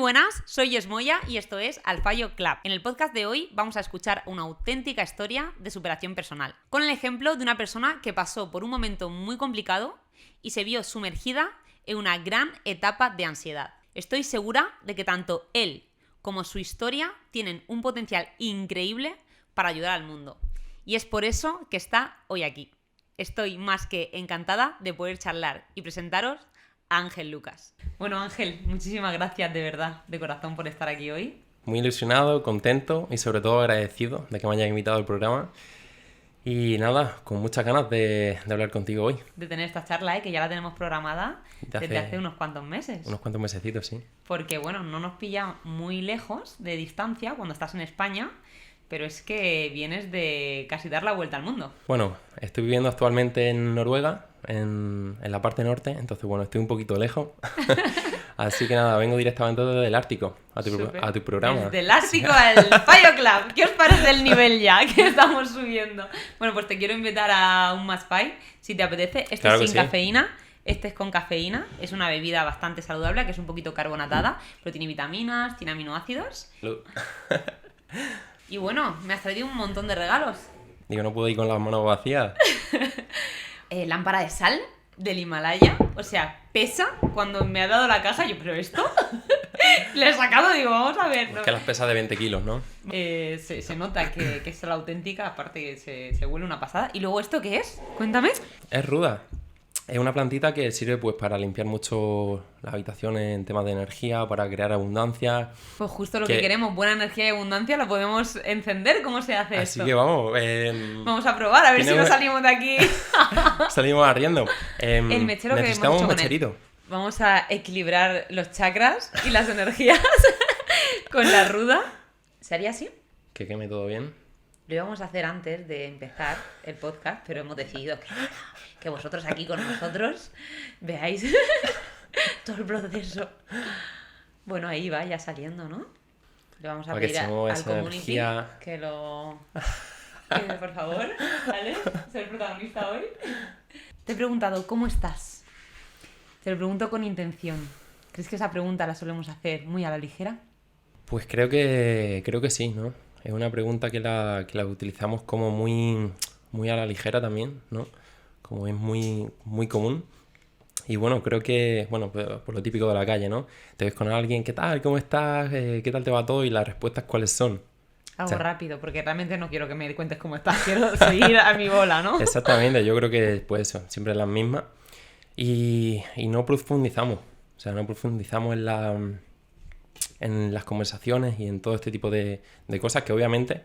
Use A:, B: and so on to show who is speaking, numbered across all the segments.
A: buenas, soy Jess Moya y esto es Al Fallo Club. En el podcast de hoy vamos a escuchar una auténtica historia de superación personal, con el ejemplo de una persona que pasó por un momento muy complicado y se vio sumergida en una gran etapa de ansiedad. Estoy segura de que tanto él como su historia tienen un potencial increíble para ayudar al mundo. Y es por eso que está hoy aquí. Estoy más que encantada de poder charlar y presentaros a Ángel Lucas. Bueno, Ángel, muchísimas gracias de verdad, de corazón, por estar aquí hoy.
B: Muy ilusionado, contento y sobre todo agradecido de que me hayas invitado al programa. Y nada, con muchas ganas de hablar contigo hoy.
A: De tener esta charla, que ya la tenemos programada desde hace unos cuantos meses.
B: Unos cuantos mesecitos, sí.
A: Porque, bueno, no nos pilla muy lejos de distancia cuando estás en España, pero es que vienes de casi dar la vuelta al mundo.
B: Bueno, estoy viviendo actualmente en Noruega, en la parte norte, entonces, bueno, estoy un poquito lejos. Así que nada, vengo directamente desde el Ártico a tu programa.
A: Desde el Ártico al Fallo Club. ¿Qué os parece el nivel ya que estamos subiendo? Bueno, pues te quiero invitar a un Más Pie, si te apetece. Este
B: claro
A: es sin
B: sí.
A: cafeína. Este es con cafeína. Es una bebida bastante saludable, que es un poquito carbonatada, pero tiene vitaminas, tiene aminoácidos. Y bueno, me has traído un montón de regalos.
B: Digo, no puedo ir con las manos vacías.
A: Lámpara de sal del Himalaya. O sea, pesa. Cuando me ha dado la caja, yo, ¿pero esto? Le he sacado, digo, vamos a ver.
B: Es que las pesas de 20 kilos, ¿no?
A: Se nota que es la auténtica, aparte que se huele una pasada. ¿Y luego esto qué es? Cuéntame.
B: Es ruda. Es una plantita que sirve pues para limpiar mucho las habitaciones en temas de energía, para crear abundancia.
A: Pues justo lo que queremos, buena energía y abundancia, la podemos encender. ¿Cómo se hace esto?
B: Así que vamos.
A: Vamos a probar, a ver si nos salimos de aquí.
B: Salimos ardiendo.
A: El mechero que hemos hecho
B: necesitamos un
A: con
B: mecherito.
A: él. Vamos a equilibrar los chakras y las energías con la ruda. ¿Se haría así?
B: Que queme todo bien.
A: Lo íbamos a hacer antes de empezar el podcast, pero hemos decidido que vosotros aquí con nosotros veáis todo el proceso. Bueno, ahí va ya saliendo, ¿no? Le vamos a pedir al community que lo... por favor, ¿vale? Ser protagonista hoy. Te he preguntado, ¿cómo estás? Te lo pregunto con intención. ¿Crees que esa pregunta la solemos hacer muy a la ligera?
B: Pues creo que sí, ¿no? Es una pregunta que la utilizamos como muy a la ligera también, ¿no? Como es muy, muy común. Y bueno, creo que, bueno, por lo típico de la calle, ¿no? Te ves con alguien, ¿qué tal? ¿Cómo estás? ¿Qué tal te va todo? Y las respuestas, ¿cuáles son?
A: Algo rápido, porque realmente no quiero que me cuentes cómo estás. Quiero seguir a mi bola, ¿no?
B: Exactamente, yo creo que pues eso, siempre las mismas. Y no profundizamos. O sea, no profundizamos en las conversaciones y en todo este tipo de cosas que obviamente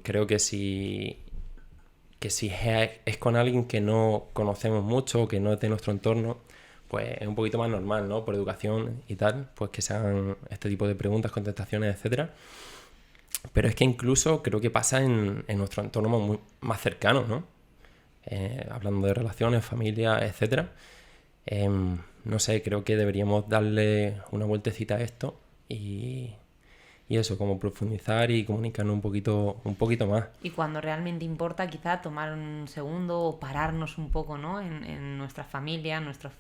B: creo que si es con alguien que no conocemos mucho, que no es de nuestro entorno, pues es un poquito más normal, ¿no? Por educación y tal, pues que se hagan este tipo de preguntas, contestaciones, etcétera. Pero es que incluso creo que pasa en nuestro entorno más cercano, ¿no? Hablando de relaciones, familia, etcétera. No sé, creo que deberíamos darle una vueltecita a esto y eso, como profundizar y comunicarnos un poquito más.
A: Y cuando realmente importa, quizá tomar un segundo o pararnos un poco, ¿no? En nuestra familia, nuestros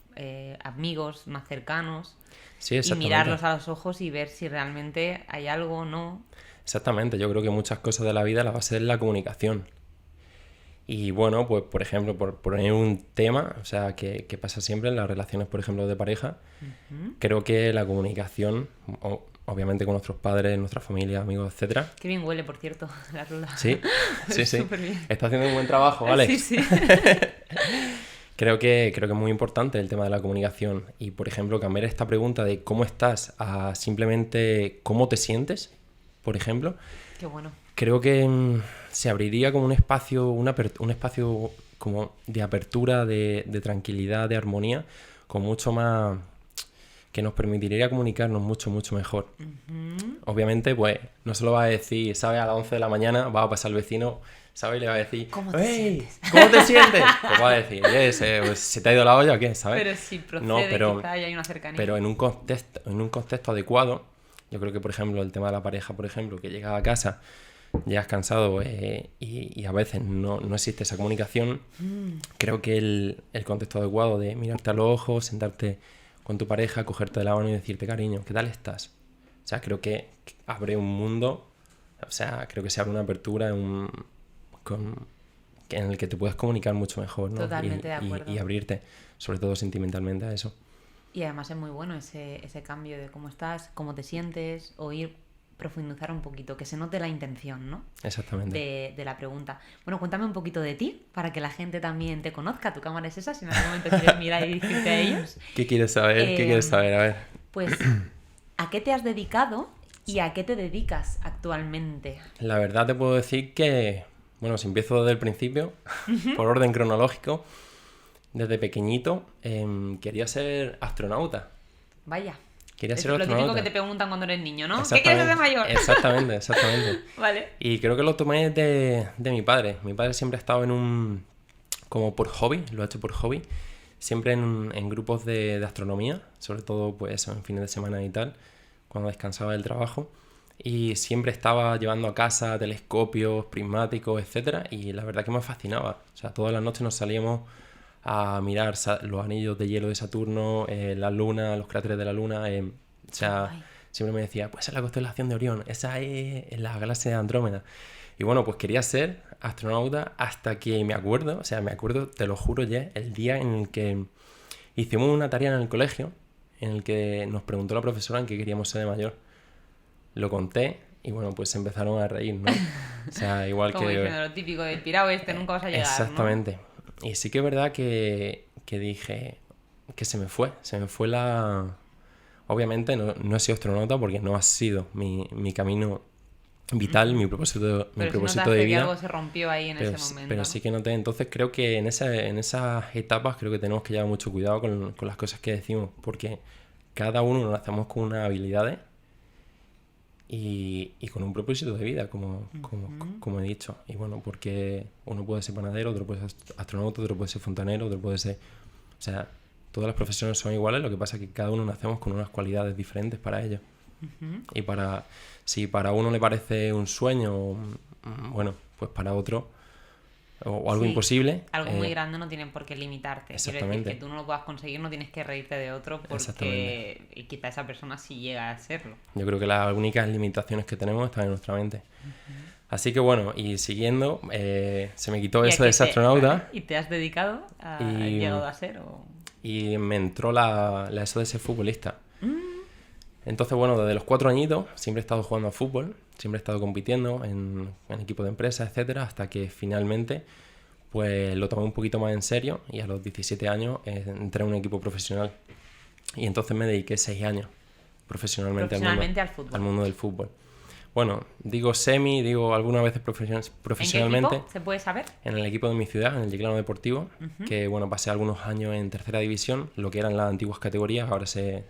A: amigos más cercanos.
B: Sí,
A: y mirarlos a los ojos y ver si realmente hay algo o no.
B: Exactamente, yo creo que muchas cosas de la vida la base es la comunicación. Y bueno, pues por ejemplo, por poner un tema, o sea, que pasa siempre en las relaciones, por ejemplo, de pareja, creo que la comunicación, obviamente con nuestros padres, nuestra familia, amigos, etcétera.
A: Qué bien huele, por cierto, la rula.
B: Sí.
A: Súper bien.
B: Está haciendo un buen trabajo, ¿vale?
A: Sí.
B: Creo que es muy importante el tema de la comunicación. Y, por ejemplo, cambiar esta pregunta de cómo estás a simplemente cómo te sientes, por ejemplo.
A: Qué bueno.
B: Creo que se abriría como un espacio como de apertura, de tranquilidad, de armonía, con mucho más, que nos permitiría comunicarnos mucho, mucho mejor. Obviamente, pues, no se lo va a decir, ¿sabes? A las 11 de la mañana va a pasar el vecino, ¿sabes? Y le va a decir,
A: ¿cómo te sientes?
B: ¿Cómo te sientes? Pues va a decir, ¿se te ha ido la olla o qué? ¿Sabes?
A: Pero si procede, quizá hay una cercanía.
B: Pero en un contexto adecuado, yo creo que, por ejemplo, el tema de la pareja, por ejemplo, que llegas a casa, llegas cansado y a veces no existe esa comunicación, creo que el contexto adecuado de mirarte a los ojos, sentarte con tu pareja, cogerte de la mano y decirte, cariño, ¿qué tal estás? O sea, creo que abre un mundo, o sea, creo que se abre una apertura en el que te puedas comunicar mucho mejor, ¿no?
A: Totalmente de acuerdo.
B: Y abrirte, sobre todo sentimentalmente, a eso.
A: Y además es muy bueno ese cambio de cómo estás, cómo te sientes, o ir profundizar un poquito, que se note la intención, ¿no?
B: Exactamente.
A: De la pregunta. Bueno, cuéntame un poquito de ti, para que la gente también te conozca. Tu cámara es esa, si en algún momento quieres mirar y dirigirte a ellos.
B: ¿Qué quieres saber? ¿Qué quieres saber? A ver.
A: Pues, ¿a qué te has dedicado y a qué te dedicas actualmente?
B: La verdad te puedo decir que, bueno, si empiezo desde el principio, por orden cronológico, desde pequeñito quería ser astronauta.
A: Vaya.
B: Quería ser
A: Lo
B: astronauta.
A: típico que te preguntan cuando eres niño, ¿no? ¿Qué quieres ser de mayor?
B: Exactamente.
A: Vale.
B: Y creo que lo tomé de mi padre. Mi padre siempre ha estado como por hobby, lo ha hecho por hobby, siempre en grupos de astronomía, sobre todo pues en fines de semana y tal, cuando descansaba del trabajo. Y siempre estaba llevando a casa telescopios, prismáticos, etcétera, y la verdad que me fascinaba. O sea, todas las noches nos salíamos a mirar los anillos de hielo de Saturno, la luna, los cráteres de la luna. O sea, siempre me decía, pues es la constelación de Orión, esa es la galaxia de Andrómeda. Y bueno, pues quería ser astronauta hasta que me acuerdo, te lo juro ya, el día en el que hicimos una tarea en el colegio, en el que nos preguntó la profesora en qué queríamos ser de mayor. Lo conté y bueno, pues se empezaron a reír, ¿no? O sea, igual
A: como
B: que...
A: diciendo lo típico del pirao nunca vas a llegar,
B: Exactamente.
A: ¿no?
B: Y sí que es verdad que dije que se me fue la... Obviamente no he sido astronauta porque no ha sido mi camino vital, mi propósito de
A: que
B: vida.
A: Algo se rompió ahí en ese momento.
B: Pero
A: ¿no?
B: sí que noté. Entonces creo que en esas etapas creo que tenemos que llevar mucho cuidado con las cosas que decimos, porque cada uno nos hacemos con unas habilidades y con un propósito de vida, como he dicho. Y bueno, porque uno puede ser panadero, otro puede ser astronauta, otro puede ser fontanero, otro puede ser... O sea, todas las profesiones son iguales, lo que pasa es que cada uno nacemos con unas cualidades diferentes para ello. Y si para uno le parece un sueño, bueno, pues para otro, o algo imposible.
A: Algo muy grande no tiene por qué limitarte. Quiero decir que tú no lo puedas conseguir, no tienes que reírte de otro porque quizá esa persona sí llega a serlo.
B: Yo creo que las únicas limitaciones que tenemos están en nuestra mente. Así que bueno, y siguiendo, se me quitó eso de ser astronauta.
A: ¿Y te has dedicado a llegado a ser?
B: Y me entró eso de ser futbolista. Entonces, bueno, desde los 4 añitos siempre he estado jugando a fútbol, siempre he estado compitiendo en equipos de empresa, etcétera, hasta que finalmente pues lo tomé un poquito más en serio y a los 17 años entré a un equipo profesional. Y entonces me dediqué 6 años profesionalmente al mundo del fútbol. Bueno, digo algunas veces profesionalmente.
A: ¿En qué equipo? ¿Se puede saber?
B: En el equipo de mi ciudad, en el Yeclano Deportivo, que bueno, pasé algunos años en tercera división, lo que eran las antiguas categorías, ahora se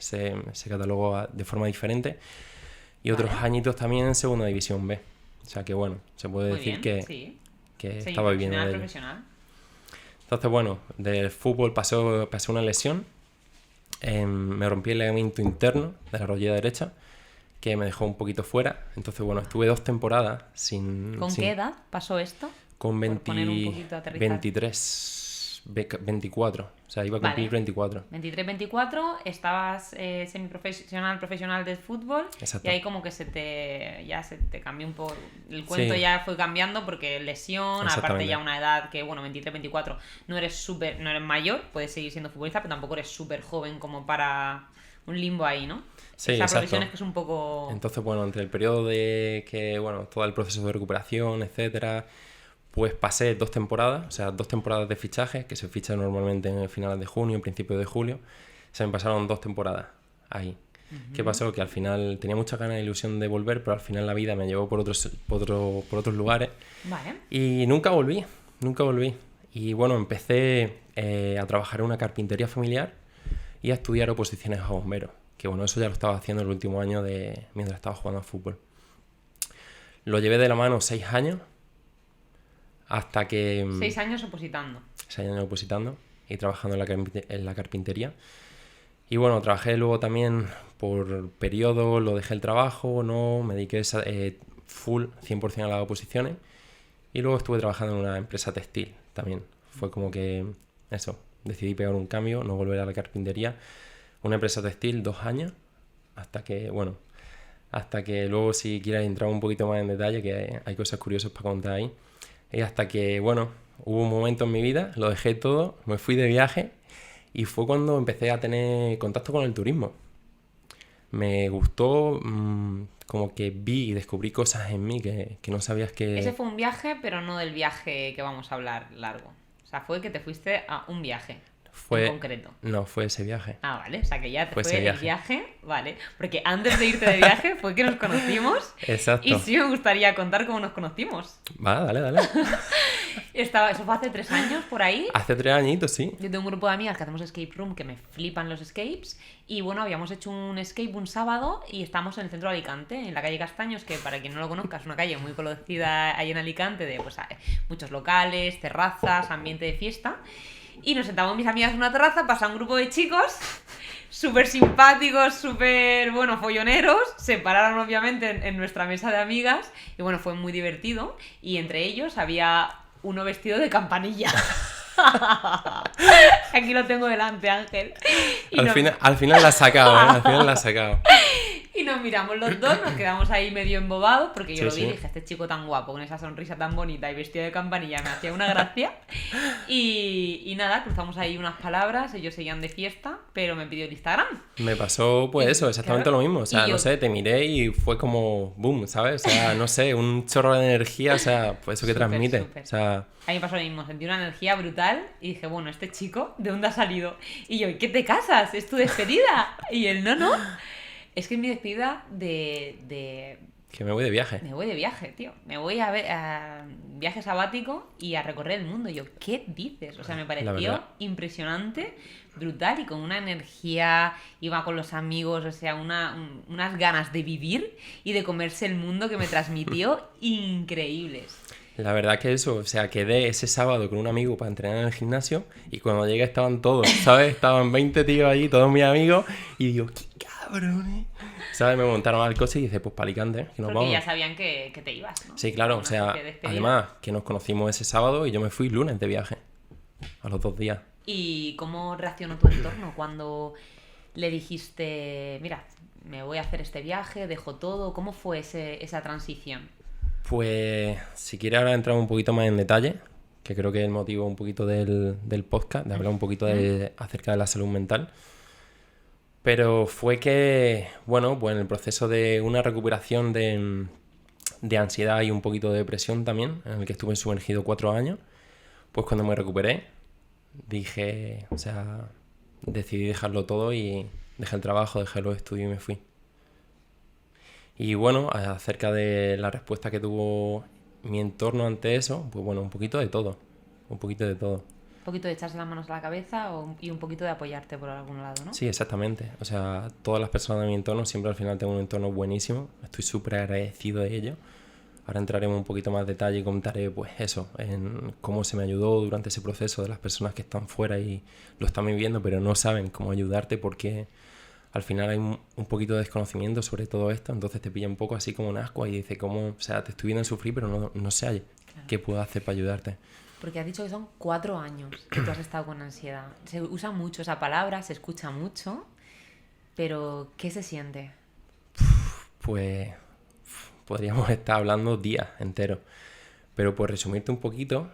B: catalogó de forma diferente, y otros añitos también en segunda división B. O sea que bueno, se puede decir que estaba viviendo de ello.
A: Profesional.
B: Entonces bueno, del fútbol pasé una lesión, me rompí el ligamento interno de la rodilla derecha, que me dejó un poquito fuera. Entonces, bueno, estuve 2 temporadas sin...
A: ¿Con qué edad pasó esto?
B: Con 24. O sea, iba a cumplir 24.
A: 23-24, estabas semiprofesional, profesional del fútbol.
B: Exacto.
A: Y ahí como que se te cambió un poco... El cuento ya fue cambiando porque lesión, aparte ya una edad que, bueno, 23-24, no eres mayor, puedes seguir siendo futbolista, pero tampoco eres súper joven como para un limbo ahí, ¿no?
B: Sí,
A: esa
B: exacto.
A: profesión es que es un poco...
B: Entonces, bueno, entre el periodo de que, bueno, todo el proceso de recuperación, etcétera, pues pasé 2 temporadas, o sea, 2 temporadas de fichaje, que se ficha normalmente en finales de junio, principios de julio. Se me pasaron 2 temporadas ahí. ¿Qué pasó? Que al final tenía mucha ganas e ilusión de volver, pero al final la vida me llevó por otros lugares.
A: Vale.
B: Y nunca volví. Y bueno, empecé a trabajar en una carpintería familiar y a estudiar oposiciones a bomberos. Que bueno, eso ya lo estaba haciendo el último año mientras estaba jugando al fútbol. Lo llevé de la mano 6 años, hasta que...
A: 6 años opositando.
B: 6 años opositando y trabajando en la carpintería. Y bueno, trabajé luego también por periodo, lo dejé el trabajo, no, me dediqué full, 100% a las oposiciones. Y luego estuve trabajando en una empresa textil también. Fue como que, eso, decidí pegar un cambio, no volver a la carpintería, una empresa textil 2 años, hasta que luego si quieres entrar un poquito más en detalle, que hay cosas curiosas para contar ahí. Y hasta que, bueno, hubo un momento en mi vida, lo dejé todo, me fui de viaje y fue cuando empecé a tener contacto con el turismo. Me gustó, como que vi y descubrí cosas en mí que no sabías que...
A: Ese fue un viaje, pero no del viaje que vamos a hablar largo. O sea, fue que te fuiste a un viaje en concreto.
B: No, fue ese viaje.
A: Ah, vale, o sea que ya te
B: Fue
A: fue
B: ese
A: el viaje, vale. Porque antes de irte de viaje fue que nos conocimos.
B: Exacto.
A: Y sí me gustaría contar cómo nos conocimos.
B: Va, dale.
A: Eso fue hace 3 años, por ahí.
B: Hace 3 añitos, sí.
A: Yo tengo un grupo de amigas que hacemos escape room, que me flipan los escapes. Y bueno, habíamos hecho un escape un sábado y estamos en el centro de Alicante, en la calle Castaños, que para quien no lo conozca es una calle muy conocida ahí en Alicante, de pues muchos locales, terrazas, ambiente de fiesta. Y nos sentamos mis amigas en una terraza, pasa un grupo de chicos súper simpáticos, súper, bueno, folloneros. Se pararon obviamente en nuestra mesa de amigas y bueno, fue muy divertido. Y entre ellos había uno vestido de campanilla. Aquí lo tengo delante, Ángel.
B: Al final la has sacado, ¿eh? Al final la has sacado.
A: Y nos miramos los dos, nos quedamos ahí medio embobados, porque yo lo vi y
B: Sí.
A: dije, este chico tan guapo, con esa sonrisa tan bonita y vestido de campanilla, me hacía una gracia. Y nada, cruzamos ahí unas palabras, ellos seguían de fiesta, pero me pidió el Instagram.
B: Me pasó pues eso, exactamente
A: Claro.
B: lo mismo. O sea,
A: Y yo-
B: no sé, te miré y fue como boom, ¿sabes? O sea, no sé, un chorro de energía, o sea, pues eso que
A: Súper,
B: transmite.
A: súper.
B: O sea,
A: A mí me pasó lo mismo, sentí una energía brutal y dije, bueno, este chico, ¿de dónde ha salido? Y yo, ¿y qué te casas? ¿Es tu despedida? Y él, no. Es que es mi despedida de...
B: que me voy de viaje.
A: Me voy de viaje, tío. Me voy a viaje sabático y a recorrer el mundo. Y yo, ¿qué dices? O sea, me
B: La
A: pareció
B: verdad.
A: impresionante, brutal y con una energía. Iba con los amigos, o sea, unas ganas de vivir y de comerse el mundo que me transmitió increíbles.
B: La verdad que eso, o sea, quedé ese sábado con un amigo para entrenar en el gimnasio y cuando llegué estaban todos, ¿sabes? Estaban 20 tíos allí, todos mis amigos, y digo, ¡qué cabrones! ¿Sabes? Me montaron al coche y dice, pues para Alicante, que nos
A: Porque
B: vamos.
A: ya sabían que te ibas, ¿no?
B: Sí, claro,
A: Una
B: o sea,
A: especie de despedida.
B: además que nos conocimos ese sábado y yo me fui lunes de viaje, a los 2 días.
A: ¿Y cómo reaccionó tu entorno cuando le dijiste, mira, me voy a hacer este viaje, dejo todo? ¿Cómo fue esa transición?
B: Pues, si quieres ahora entrar un poquito más en detalle, que creo que es el motivo un poquito del podcast, de hablar un poquito acerca de la salud mental. Pero fue que, bueno, pues en el proceso de una recuperación de ansiedad y un poquito de depresión también, en el que estuve sumergido 4 años, pues cuando me recuperé, dije, o sea, decidí dejarlo todo y dejé el trabajo, dejé los estudios y me fui. Y bueno, acerca de la respuesta que tuvo mi entorno ante eso, pues bueno, un poquito de todo, un poquito de todo.
A: Un poquito de echarse las manos a la cabeza y un poquito de apoyarte por algún lado, ¿no?
B: Sí, exactamente. O sea, todas las personas de mi entorno, siempre al final tengo un entorno buenísimo. Estoy súper agradecido de ello. Ahora entraremos un poquito más detalle y contaré, pues eso, en cómo se me ayudó durante ese proceso de las personas que están fuera y lo están viviendo, pero no saben cómo ayudarte porque al final hay un poquito de desconocimiento sobre todo esto. Entonces te pilla un poco así como un asco y dice, ¿cómo? O sea, te estoy viendo sufrir, pero no sé qué puedo hacer para ayudarte.
A: Porque has dicho que son 4 años que tú has estado con ansiedad. Se usa mucho esa palabra, se escucha mucho, pero ¿qué se siente?
B: Pues podríamos estar hablando días enteros. Pero por resumirte un poquito,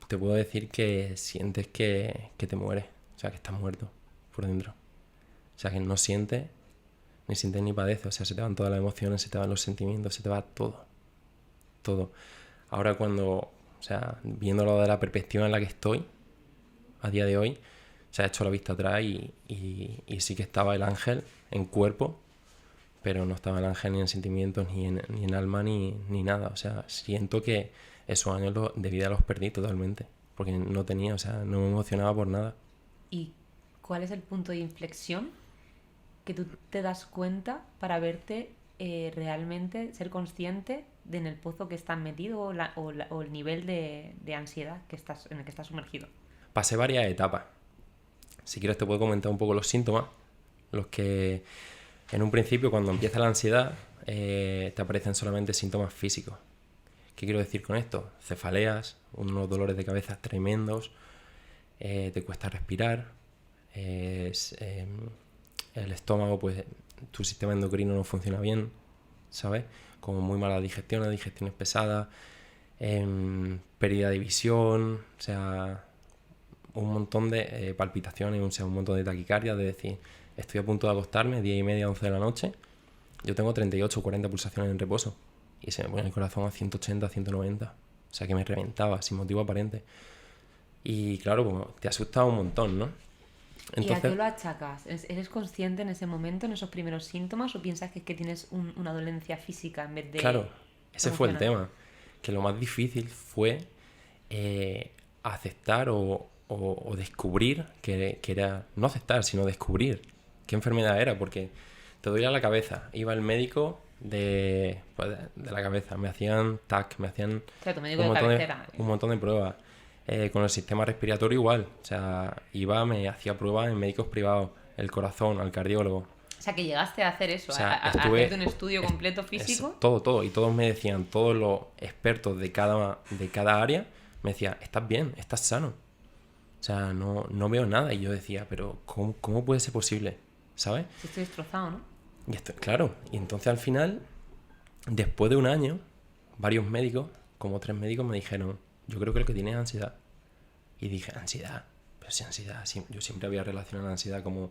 B: te puedo decir que sientes que te mueres. O sea, que estás muerto por dentro. O sea, que no sientes ni padeces. O sea, se te van todas las emociones, se te van los sentimientos, se te va todo. Todo. Ahora cuando, o sea, viéndolo de la perspectiva en la que estoy, a día de hoy, se ha hecho la vista atrás y sí que estaba el ángel en cuerpo, pero no estaba el ángel ni en sentimientos, ni en alma, ni nada. O sea, siento que esos años de vida los perdí totalmente, porque no tenía, o sea, no me emocionaba por nada.
A: ¿Y cuál es el punto de inflexión que tú te das cuenta para verte realmente, ser consciente de en el pozo que estás metido o el nivel de ansiedad en el que estás sumergido?
B: Pasé varias etapas. Si quieres te puedo comentar un poco los síntomas, los que en un principio cuando empieza la ansiedad te aparecen solamente síntomas físicos. ¿Qué quiero decir con esto? Cefaleas, unos dolores de cabeza tremendos, te cuesta respirar, el estómago, pues tu sistema endocrino no funciona bien, ¿sabes? Como muy malas digestiones pesadas, pérdida de visión, o sea, un montón de palpitaciones, o sea, un montón de taquicardia, de decir, estoy a punto de acostarme, 10:30, 11 de la noche, yo tengo 38 o 40 pulsaciones en reposo y se me pone el corazón a 180, 190, o sea, que me reventaba sin motivo aparente. Y claro, como te asusta un montón, ¿no?
A: ¿Y a qué lo achacas? ¿Eres consciente en ese momento, en esos primeros síntomas, o piensas que es que tienes una dolencia física en vez de...
B: Claro, ese fue el
A: emocional?
B: tema. Que lo más difícil fue aceptar o descubrir que era... No aceptar, sino descubrir qué enfermedad era, porque te dolía la cabeza. Iba al médico pues, de la cabeza, me hacían TAC, me hacían
A: O sea, tu médico de cabecera.
B: un montón de pruebas. Con el sistema respiratorio igual. O sea, me hacía pruebas en médicos privados, el corazón, al cardiólogo.
A: O sea, que llegaste a hacer eso,
B: O sea,
A: a hacerte un estudio completo físico.
B: Todo. Y todos me decían, todos los expertos de cada área, me decían, estás bien, estás sano. O sea, no veo nada. Y yo decía, pero ¿cómo puede ser posible? ¿Sabes?
A: Si estoy destrozado, ¿no?
B: Y esto, claro. Y entonces al final, después de un año, varios médicos, como 3 médicos, me dijeron, yo creo que lo que tienes es ansiedad. Y dije, ansiedad. Pero si ansiedad, yo siempre había relacionado la ansiedad como,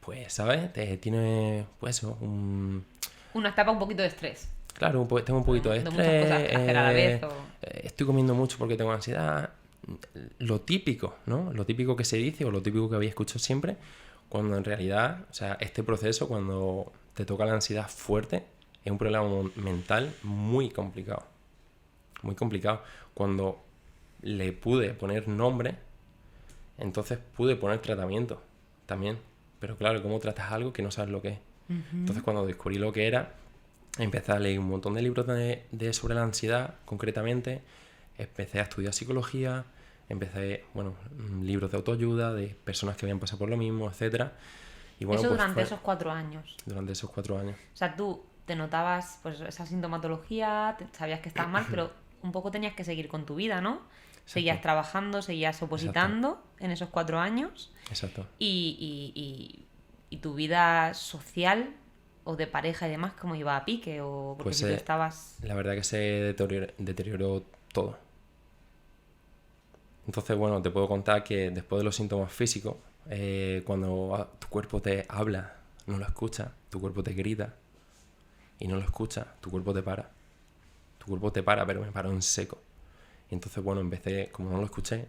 B: pues, ¿sabes? Tiene, pues eso,
A: Una etapa un poquito de estrés.
B: Claro, tengo un poquito de
A: De
B: estrés.
A: muchas cosas que hacer a la vez.
B: Estoy comiendo mucho porque tengo ansiedad. Lo típico, ¿no? Lo típico que se dice o lo típico que había escuchado siempre, cuando en realidad, o sea, este proceso, cuando te toca la ansiedad fuerte, es un problema mental muy complicado. Muy complicado. Cuando le pude poner nombre, entonces pude poner tratamiento también. Pero claro, ¿cómo tratas algo que no sabes lo que es? Entonces cuando descubrí lo que era, empecé a leer un montón de libros sobre la ansiedad, concretamente. Empecé a estudiar psicología, libros de autoayuda, de personas que habían pasado por lo mismo, etcétera. Y bueno,
A: eso
B: pues
A: durante esos 4 años.
B: Durante esos 4 años.
A: O sea, tú te notabas pues esa sintomatología, sabías que estabas mal, pero un poco tenías que seguir con tu vida, ¿no? Seguías trabajando, seguías opositando en esos 4 años.
B: Exacto.
A: Y tu vida social o de pareja y demás, ¿cómo iba a pique? O porque
B: Pues
A: si tú estabas...
B: la verdad que se deterioró todo. Entonces, bueno, te puedo contar que después de los síntomas físicos, cuando tu cuerpo te habla, no lo escucha, tu cuerpo te grita y no lo escucha, tu cuerpo te para. Tu cuerpo te para, pero me paró en seco. Y entonces, bueno, como no lo escuché,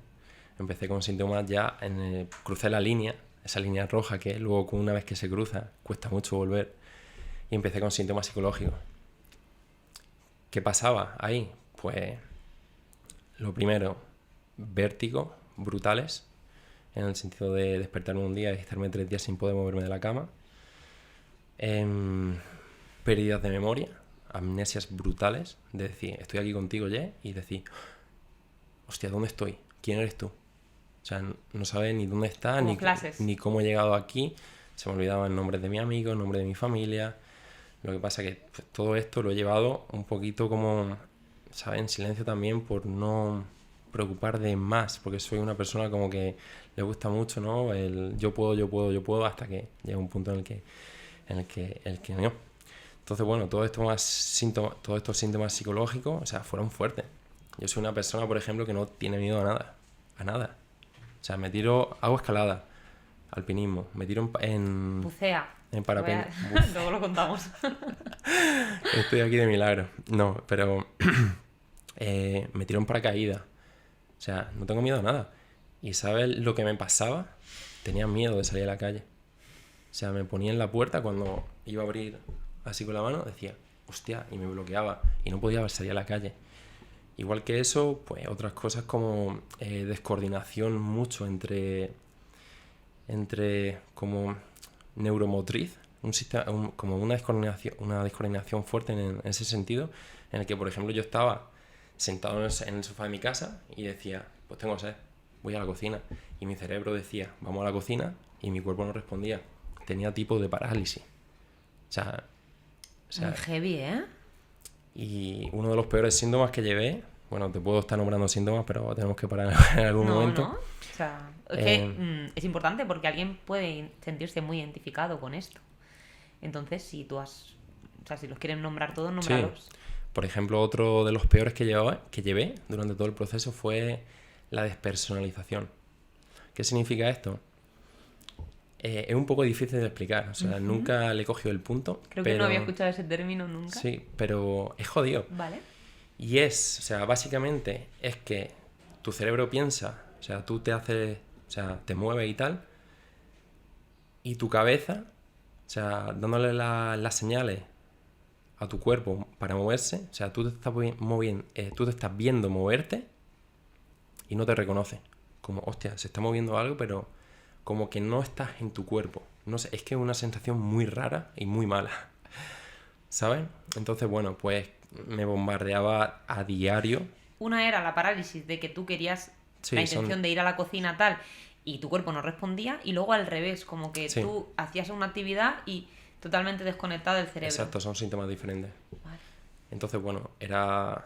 B: empecé con síntomas ya, crucé la línea, esa línea roja que luego una vez que se cruza cuesta mucho volver, y empecé con síntomas psicológicos. ¿Qué pasaba ahí? Pues lo primero, vértigos brutales, en el sentido de despertarme un día y estarme 3 días sin poder moverme de la cama, pérdidas de memoria, amnesias brutales, de decir, estoy aquí contigo ya, y decir, hostia, ¿dónde estoy? ¿Quién eres tú? O sea, no sabes ni dónde está, ni cómo he llegado aquí. Se me olvidaban nombres de mi amigo, nombres de mi familia. Lo que pasa es que pues, todo esto lo he llevado un poquito como, ¿sabes? En silencio también, por no preocupar de más, porque soy una persona como que le gusta mucho, ¿no? El yo puedo, hasta que llega un punto en el que no. Entonces, bueno, todos estos síntomas psicológicos, o sea, fueron fuertes. Yo soy una persona, por ejemplo, que no tiene miedo a nada. O sea, hago escalada, alpinismo, me tiro en
A: Bucea.
B: En parapente.
A: Luego lo contamos.
B: Estoy aquí de milagro. No, pero me tiro en paracaídas. O sea, no tengo miedo a nada. ¿Y sabes lo que me pasaba? Tenía miedo de salir a la calle. O sea, me ponía en la puerta cuando iba a abrir así con la mano, decía, hostia, y me bloqueaba. Y no podía salir a la calle. Igual que eso, pues otras cosas como descoordinación mucho entre como neuromotriz, como una descoordinación fuerte en ese sentido, en el que, por ejemplo, yo estaba sentado en el sofá de mi casa y decía, pues tengo sed, voy a la cocina. Y mi cerebro decía, vamos a la cocina, y mi cuerpo no respondía. Tenía tipo de parálisis. O sea
A: muy heavy, ¿eh?
B: Y uno de los peores síntomas que llevé bueno, te puedo estar nombrando síntomas, pero tenemos que parar en algún momento.
A: ¿No? O sea, es que es importante porque alguien puede sentirse muy identificado con esto. Entonces, si si los quieren nombrar todos, nómbralos.
B: Sí. Por ejemplo, otro de los peores que llevé durante todo el proceso fue la despersonalización. ¿Qué significa esto? Es un poco difícil de explicar, o sea, nunca le he cogido el punto.
A: Creo que no había escuchado ese término nunca.
B: Sí, pero es jodido.
A: Vale.
B: Y o sea, básicamente es que tu cerebro piensa, o sea, tú te haces, o sea, te mueves y tal, y tu cabeza, o sea, dándole las señales a tu cuerpo para moverse, o sea, tú te estás moviendo, tú te estás viendo moverte y no te reconoce. Como, hostia, se está moviendo algo, pero como que no estás en tu cuerpo. No sé, es que es una sensación muy rara y muy mala, ¿sabes? Entonces, bueno, pues me bombardeaba a diario.
A: Una era la parálisis de que tú querías la intención de ir a la cocina tal y tu cuerpo no respondía, y luego al revés, como que tú hacías una actividad y totalmente desconectado del cerebro.
B: Exacto, son síntomas diferentes.
A: Vale.
B: Entonces, bueno, era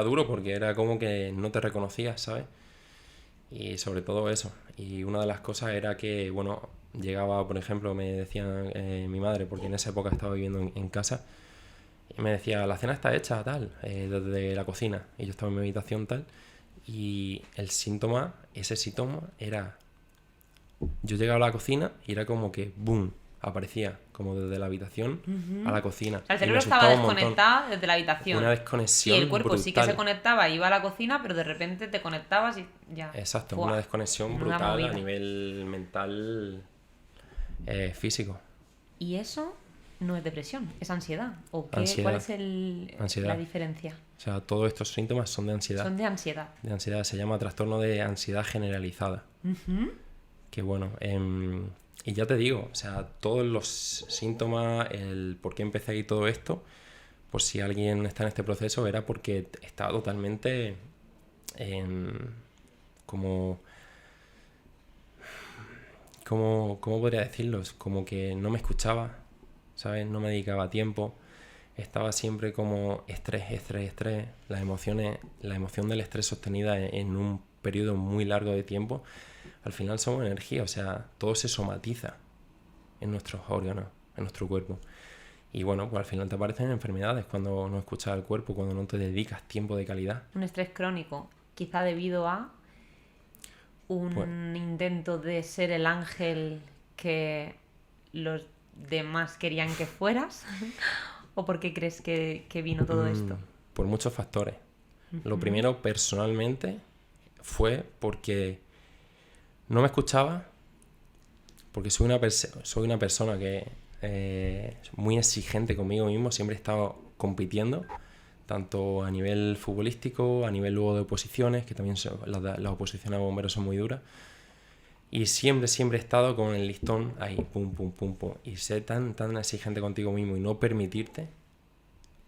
B: duro porque era como que no te reconocías, ¿sabes? Y sobre todo eso. Y una de las cosas era que, bueno, llegaba, por ejemplo, me decía mi madre, porque en esa época estaba viviendo en casa, y me decía, la cena está hecha, tal, desde la cocina. Y yo estaba en mi habitación, tal, y ese síntoma era, yo llegaba a la cocina y era como que, boom, aparecía como desde la habitación a la cocina.
A: O sea, el cerebro estaba desconectado desde la habitación.
B: Una desconexión
A: y el cuerpo
B: brutal.
A: sí que se conectaba, iba a la cocina, pero de repente te conectabas y ya.
B: Exacto,
A: ¡Fua!
B: una desconexión
A: Una
B: brutal
A: movida.
B: a nivel mental, físico.
A: ¿Y eso no es depresión? ¿Es ansiedad? ¿O qué?
B: Ansiedad.
A: ¿Cuál es
B: Ansiedad.
A: la diferencia?
B: O sea, todos estos síntomas son de ansiedad.
A: Son de ansiedad.
B: De ansiedad, se llama trastorno de ansiedad generalizada. Que bueno, y ya te digo, o sea, todos los síntomas, el por qué empecé ahí todo esto, por si alguien está en este proceso, era porque estaba totalmente ¿cómo podría decirlo? Como que no me escuchaba, ¿sabes? No me dedicaba tiempo. Estaba siempre como estrés. Las emociones, la emoción del estrés sostenida en un periodo muy largo de tiempo, al final somos energía, o sea, todo se somatiza en nuestros órganos, en nuestro cuerpo. Y bueno, pues al final te aparecen enfermedades cuando no escuchas al cuerpo, cuando no te dedicas tiempo de calidad.
A: Un estrés crónico, quizá debido a un intento de ser el ángel que los demás querían que fueras. ¿O por qué crees que vino todo esto?
B: Por muchos factores. Lo primero, personalmente, fue porque no me escuchaba, porque soy una persona que muy exigente conmigo mismo, siempre he estado compitiendo, tanto a nivel futbolístico, a nivel luego de oposiciones, que también las oposiciones a bomberos son muy duras, y siempre he estado con el listón ahí, pum, pum, pum, pum, y ser tan exigente contigo mismo y no permitirte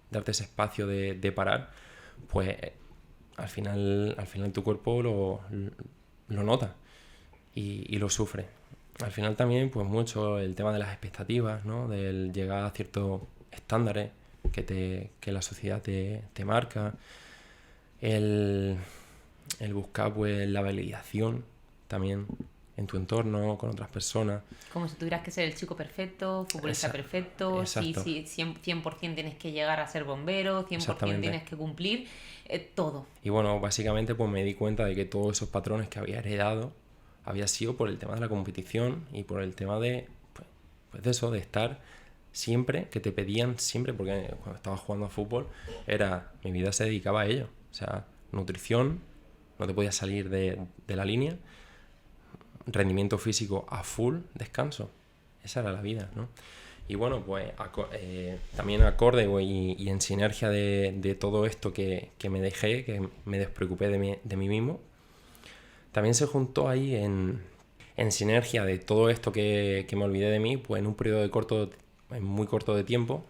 B: darte ese espacio de parar, pues al final tu cuerpo lo nota y lo sufre. Al final también, pues mucho el tema de las expectativas, ¿no? Del llegar a ciertos estándares que la sociedad te marca, el buscar pues la validación también en tu entorno, con otras personas.
A: Como si tuvieras que ser el chico perfecto, futbolista perfecto, si 100% tienes que llegar a ser bombero, 100% tienes que cumplir, todo.
B: Y bueno, básicamente pues me di cuenta de que todos esos patrones que había heredado había sido por el tema de la competición y por el tema de, pues de eso, de estar siempre, que te pedían siempre, porque cuando estaba jugando a fútbol, mi vida se dedicaba a ello. O sea, nutrición, no te podías salir de la línea, rendimiento físico a full, descanso. Esa era la vida, ¿no? Y bueno, pues también acorde y en sinergia de todo esto que me dejé, que me despreocupé de mí mismo, también se juntó ahí en sinergia de todo esto que me olvidé de mí, pues en un periodo muy corto de tiempo,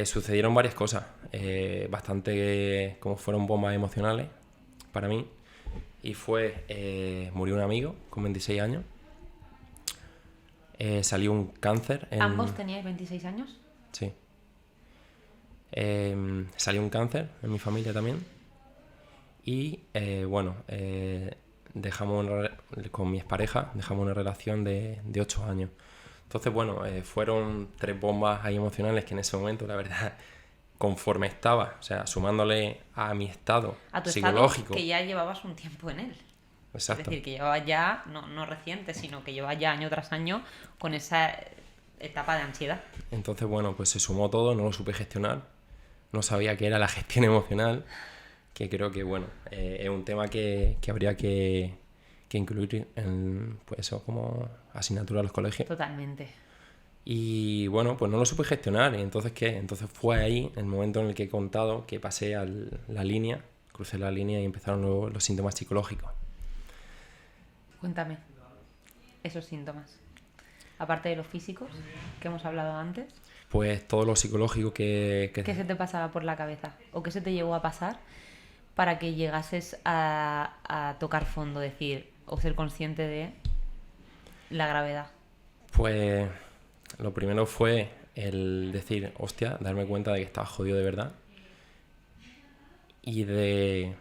B: sucedieron varias cosas, bastante como fueron bombas emocionales para mí. Y murió un amigo con 26 años. Salió un cáncer.
A: ¿Ambos teníais 26 años?
B: Sí. Salió un cáncer en mi familia también. Y dejamos con mi expareja, dejamos una relación de 8 años. Entonces, fueron 3 bombas ahí emocionales que en ese momento, la verdad, conforme estaba, o sea, sumándole a mi estado
A: A tu
B: psicológico.
A: estado que ya llevabas un tiempo en él.
B: Exacto.
A: Es decir, que llevabas ya, no reciente, sino que llevabas ya año tras año con esa etapa de ansiedad.
B: Entonces, pues se sumó todo, no lo supe gestionar, no sabía qué era la gestión emocional, que creo que, es un tema que habría que incluir en, pues eso, como asignatura a los colegios.
A: Totalmente.
B: Y pues no lo supe gestionar. ¿Y entonces qué? Entonces fue ahí el momento en el que he contado que pasé a la línea, crucé la línea y empezaron los síntomas psicológicos.
A: Cuéntame esos síntomas. Aparte de los físicos que hemos hablado antes.
B: Pues todo lo psicológico que...
A: ¿Qué se te pasaba por la cabeza? ¿O qué se te llegó a pasar para que llegases a tocar fondo, decir, o ser consciente de la gravedad?
B: Pues lo primero fue el decir, hostia, darme cuenta de que estaba jodido de verdad. Y de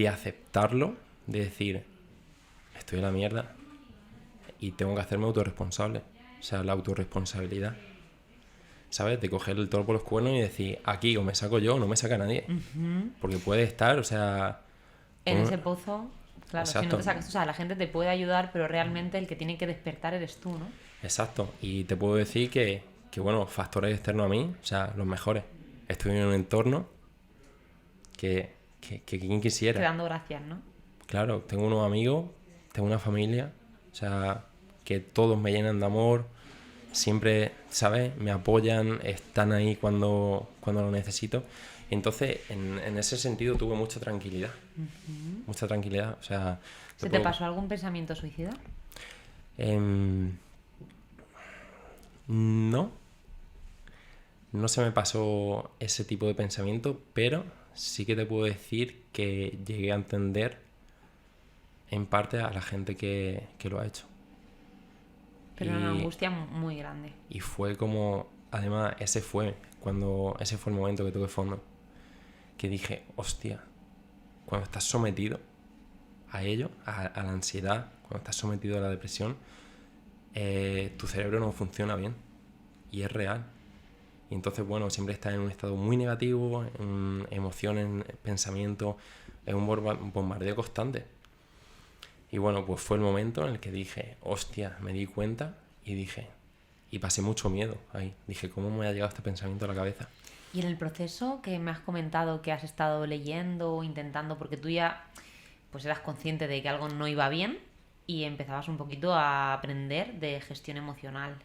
B: aceptarlo, de decir, estoy en la mierda y tengo que hacerme autorresponsable. O sea, la autorresponsabilidad. ¿Sabes? De coger el toro por los cuernos y decir, aquí o me saco yo o no me saca nadie.
A: Uh-huh.
B: Porque puede estar, o sea...
A: En ese pozo, claro,
B: Exacto.
A: si no te sacas, o sea, la gente te puede ayudar, pero realmente el que tiene que despertar eres tú, ¿no?
B: Exacto. Y te puedo decir que factores externos a mí, o sea, los mejores. Estoy en un entorno que quien quisiera.
A: Te dando gracias, ¿no?
B: Claro, tengo unos amigos, tengo una familia, o sea, que todos me llenan de amor, siempre, ¿sabes? Me apoyan, están ahí cuando lo necesito. Entonces, en ese sentido tuve mucha tranquilidad.
A: Uh-huh.
B: Mucha tranquilidad, o sea...
A: ¿Se te pasó algún pensamiento suicida?
B: No se me pasó ese tipo de pensamiento, pero sí que te puedo decir que llegué a entender en parte a la gente que lo ha hecho.
A: Pero una angustia muy grande.
B: Y fue como, además, ese fue el momento que toqué fondo, que dije, hostia, cuando estás sometido a ello, a la ansiedad, cuando estás sometido a la depresión, tu cerebro no funciona bien y es real. Y entonces, siempre estás en un estado muy negativo, en emociones, pensamientos, en un bombardeo constante. Y pues fue el momento en el que dije, hostia, me di cuenta y pasé mucho miedo ahí. Dije, ¿cómo me ha llegado este pensamiento a la cabeza?
A: Y en el proceso que me has comentado que has estado leyendo, intentando, porque tú ya pues eras consciente de que algo no iba bien y empezabas un poquito a aprender de gestión emocional.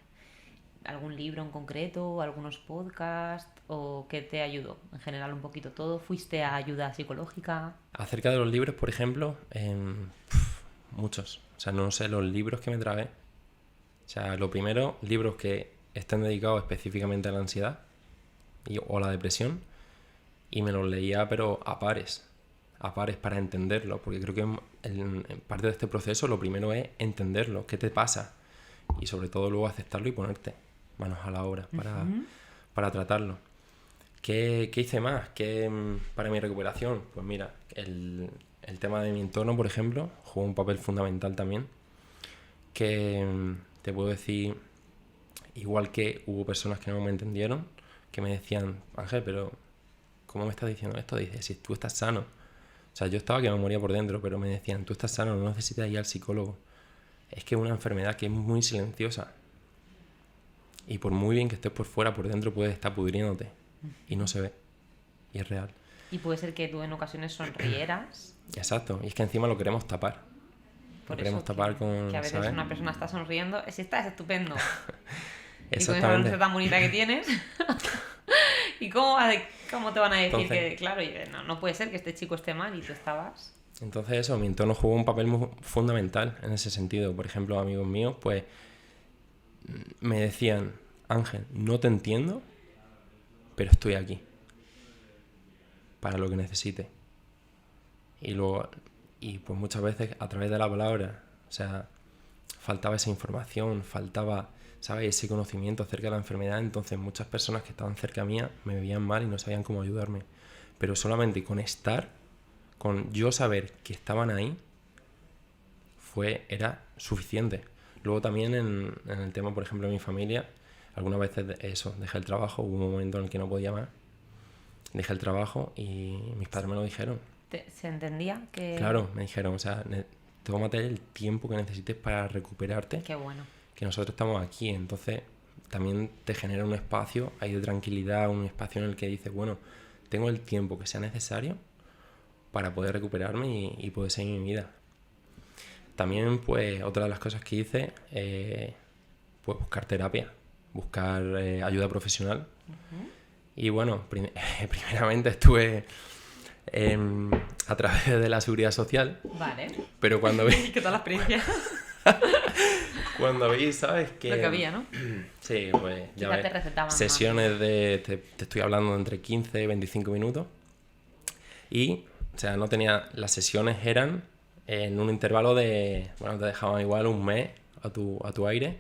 A: ¿Algún libro en concreto, algunos podcasts o qué te ayudó? En general un poquito todo. ¿Fuiste a ayuda psicológica?
B: Acerca de los libros, por ejemplo, muchos. O sea, no sé los libros que me tragué. O sea, lo primero, libros que estén dedicados específicamente a la ansiedad o a la depresión, y me los leía pero a pares para entenderlo, porque creo que en parte de este proceso lo primero es entenderlo, qué te pasa, y sobre todo luego aceptarlo y ponerte manos a la obra para tratarlo. ¿Qué hice más? Para mi recuperación? Pues mira, el tema de mi entorno, por ejemplo, jugó un papel fundamental también, que te puedo decir, igual que hubo personas que no me entendieron, que me decían, Ángel, pero ¿cómo me estás diciendo esto? Dices, si tú estás sano. O sea, yo estaba que me moría por dentro, pero me decían, tú estás sano, no necesitas ir al psicólogo. Es que es una enfermedad que es muy silenciosa. Y por muy bien que estés por fuera, por dentro puedes estar pudriéndote. Y no se ve. Y es real.
A: Y puede ser que tú en ocasiones sonrieras.
B: Exacto. Y es que encima lo queremos tapar.
A: Por
B: lo queremos
A: eso
B: tapar con...
A: Que a veces
B: ¿sabes?
A: una persona está sonriendo. Si estás estupendo. Y con esa
B: Exactamente.
A: sonrisa tan bonita que tienes. ¿Y cómo te van a decir
B: Entonces,
A: que, claro, no puede ser que este chico esté mal y tú estabas?
B: Entonces eso, mi entorno jugó un papel muy fundamental en ese sentido. Por ejemplo, amigos míos, pues me decían, Ángel, no te entiendo, pero estoy aquí para lo que necesites. Y pues muchas veces a través de la palabra, o sea, faltaba esa información, faltaba ¿sabes? Ese conocimiento acerca de la enfermedad. Entonces muchas personas que estaban cerca mía me veían mal y no sabían cómo ayudarme. Pero solamente con estar, con yo saber que estaban ahí, era suficiente. Luego también en el tema, por ejemplo, de mi familia, algunas veces dejé el trabajo, hubo un momento en el que no podía más, dejé el trabajo y mis padres me lo dijeron.
A: ¿Se entendía que...?
B: Claro, me dijeron, o sea, tómate el tiempo que necesites para recuperarte.
A: Qué bueno.
B: Que nosotros estamos aquí, entonces también te genera un espacio ahí de tranquilidad, un espacio en el que dices, bueno, tengo el tiempo que sea necesario para poder recuperarme y poder seguir mi vida. También, pues, otra de las cosas que hice, pues buscar terapia, buscar ayuda profesional.
A: Uh-huh.
B: Y bueno, primeramente estuve a través de la Seguridad Social.
A: Vale.
B: Pero cuando vi...
A: ¿Qué tal la experiencia?
B: Cuando vi, ¿sabes?
A: Lo que había, ¿no?
B: Sí, pues ya ves.
A: Te recetaban
B: Sesiones te estoy hablando de entre 15 y 25 minutos. Y, o sea, no tenía... Las sesiones eran en un intervalo de... Bueno, te dejaban igual un mes a tu aire.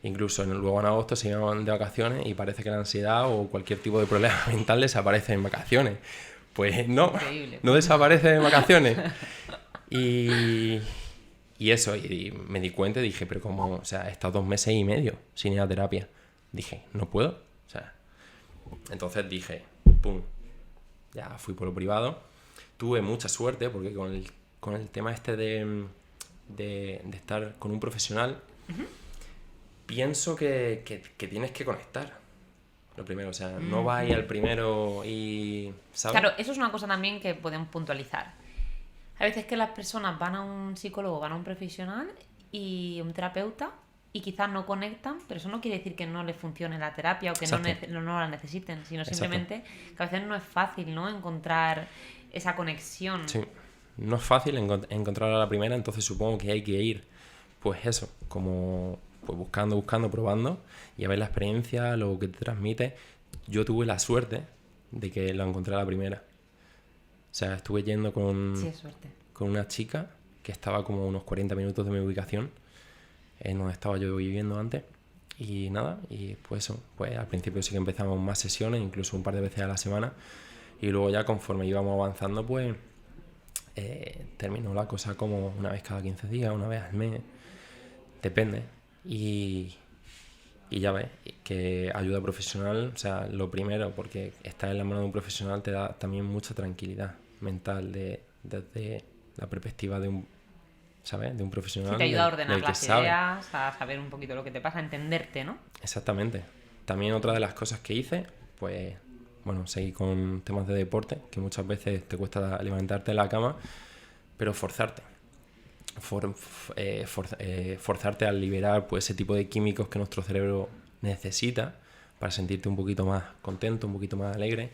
B: Incluso luego en agosto se iban de vacaciones y parece que la ansiedad o cualquier tipo de problema mental desaparece en vacaciones. Pues no,
A: increíble.
B: No desaparece en vacaciones. Y eso, y me di cuenta y dije, pero como, o sea, he estado 2 meses y medio sin ir a terapia. Dije, no puedo. O sea, entonces dije, pum, ya fui por lo privado. Tuve mucha suerte porque con el tema este de estar con un profesional, uh-huh, pienso que tienes que conectar. Lo primero, o sea, no vas a ir al primero y... ¿sabes?
A: Claro, eso es una cosa también que podemos puntualizar. A veces que las personas van a un psicólogo, van a un profesional y un terapeuta y quizás no conectan, pero eso no quiere decir que no les funcione la terapia o que no la necesiten, sino simplemente que a veces no es fácil, ¿no?, encontrar esa conexión.
B: Sí, no es fácil encontrar a la primera, entonces supongo que hay que ir, pues eso, como... pues buscando, probando y a ver la experiencia, lo que te transmite. Yo tuve la suerte de que lo encontré a la primera. O sea, estuve yendo con una chica que estaba como a unos 40 minutos de mi ubicación, donde estaba yo viviendo antes. Y nada, y pues eso, pues al principio sí que empezamos más sesiones, incluso un par de veces a la semana. Y luego ya conforme íbamos avanzando, pues terminó la cosa como una vez cada 15 días, una vez al mes. Depende. Y ya ves, que ayuda profesional, o sea, lo primero, porque estar en la mano de un profesional te da también mucha tranquilidad mental desde la perspectiva de un, ¿sabes?, de un profesional.
A: Sí, te ayuda a ordenar las ideas, a saber un poquito lo que te pasa, a entenderte, ¿no?
B: Exactamente. También otra de las cosas que hice, pues, bueno, seguí con temas de deporte, que muchas veces te cuesta levantarte de la cama, pero forzarte. Forzarte a liberar pues ese tipo de químicos que nuestro cerebro necesita para sentirte un poquito más contento, un poquito más alegre,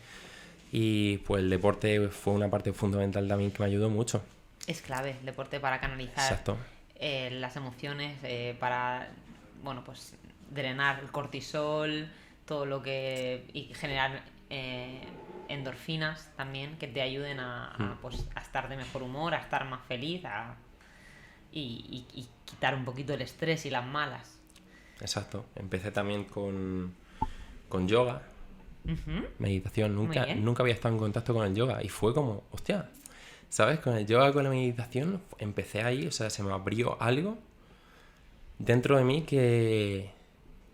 B: y pues el deporte fue una parte fundamental también que me ayudó mucho.
A: Es clave el deporte para canalizar las emociones, para, bueno, pues drenar el cortisol, todo lo que... y generar endorfinas también que te ayuden a estar de mejor humor, a estar más feliz, y quitar un poquito el estrés y las malas.
B: Exacto. Empecé también con yoga,
A: uh-huh,
B: meditación. Nunca había estado en contacto con el yoga y fue como, hostia, ¿sabes? Con el yoga, con la meditación, empecé ahí, o sea, se me abrió algo dentro de mí que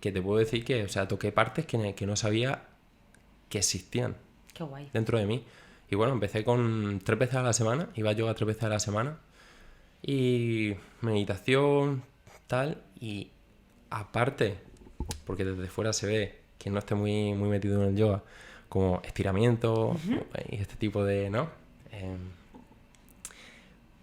B: te puedo decir que, o sea, toqué partes que no sabía que existían.
A: Qué guay.
B: Dentro de mí. Y bueno, empecé con 3 veces a la semana, iba a yoga 3 veces a la semana. Y meditación, tal, y aparte, porque desde fuera se ve que no esté muy metido en el yoga, como estiramiento, uh-huh, y este tipo de, ¿no?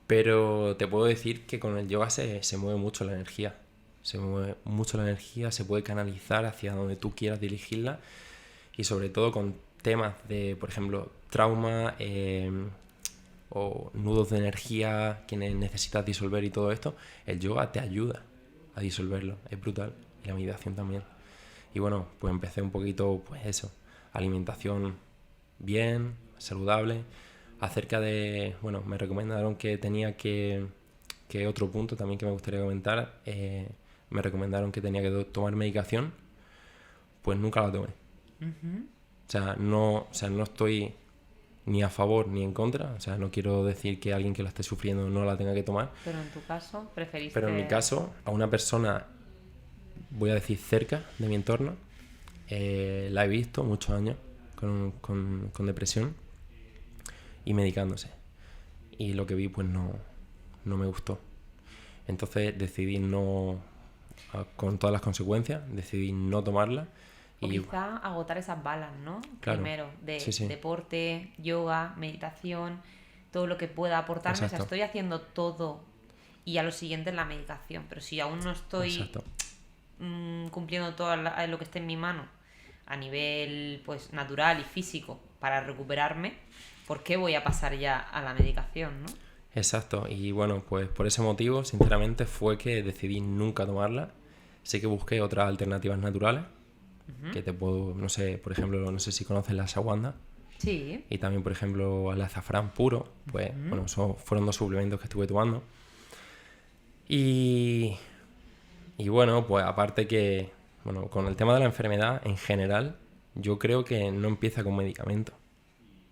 B: Pero te puedo decir que con el yoga se mueve mucho la energía. Se mueve mucho la energía, se puede canalizar hacia donde tú quieras dirigirla, y sobre todo con temas de, por ejemplo, trauma, o nudos de energía que necesitas disolver y todo esto, el yoga te ayuda a disolverlo, es brutal, y la meditación también. Y bueno, pues empecé un poquito, pues eso, alimentación bien, saludable, acerca de, bueno, me recomendaron que tenía que otro punto también que me gustaría comentar, me recomendaron que tenía que tomar medicación, pues nunca la tomé. O sea, no estoy ni a favor ni en contra. O sea, no quiero decir que alguien que la esté sufriendo no la tenga que tomar.
A: Pero en tu caso, preferiste...
B: Pero en mi caso, a una persona, voy a decir cerca de mi entorno, la he visto muchos años con depresión y medicándose. Y lo que vi, pues no me gustó. Entonces decidí con todas las consecuencias, decidí no tomarla.
A: O quizá agotar esas balas, ¿no?
B: Claro.
A: Primero, de
B: Sí.
A: deporte, yoga, meditación, todo lo que pueda aportarme.
B: Exacto.
A: O sea, estoy haciendo todo y a lo siguiente es la medicación. Pero si aún no estoy cumpliendo todo lo que esté en mi mano a nivel pues natural y físico para recuperarme, ¿por qué voy a pasar ya a la medicación, no?
B: Exacto. Y bueno, pues por ese motivo, sinceramente, fue que decidí nunca tomarla. Sí que busqué otras alternativas naturales. Que te puedo, no sé, por ejemplo, no sé si conoces la ashwagandha.
A: Sí.
B: Y también, por ejemplo, el azafrán puro. Pues, bueno, esos fueron 2 suplementos que estuve tomando. Y bueno, pues aparte que, bueno, con el tema de la enfermedad en general, yo creo que no empieza con medicamentos.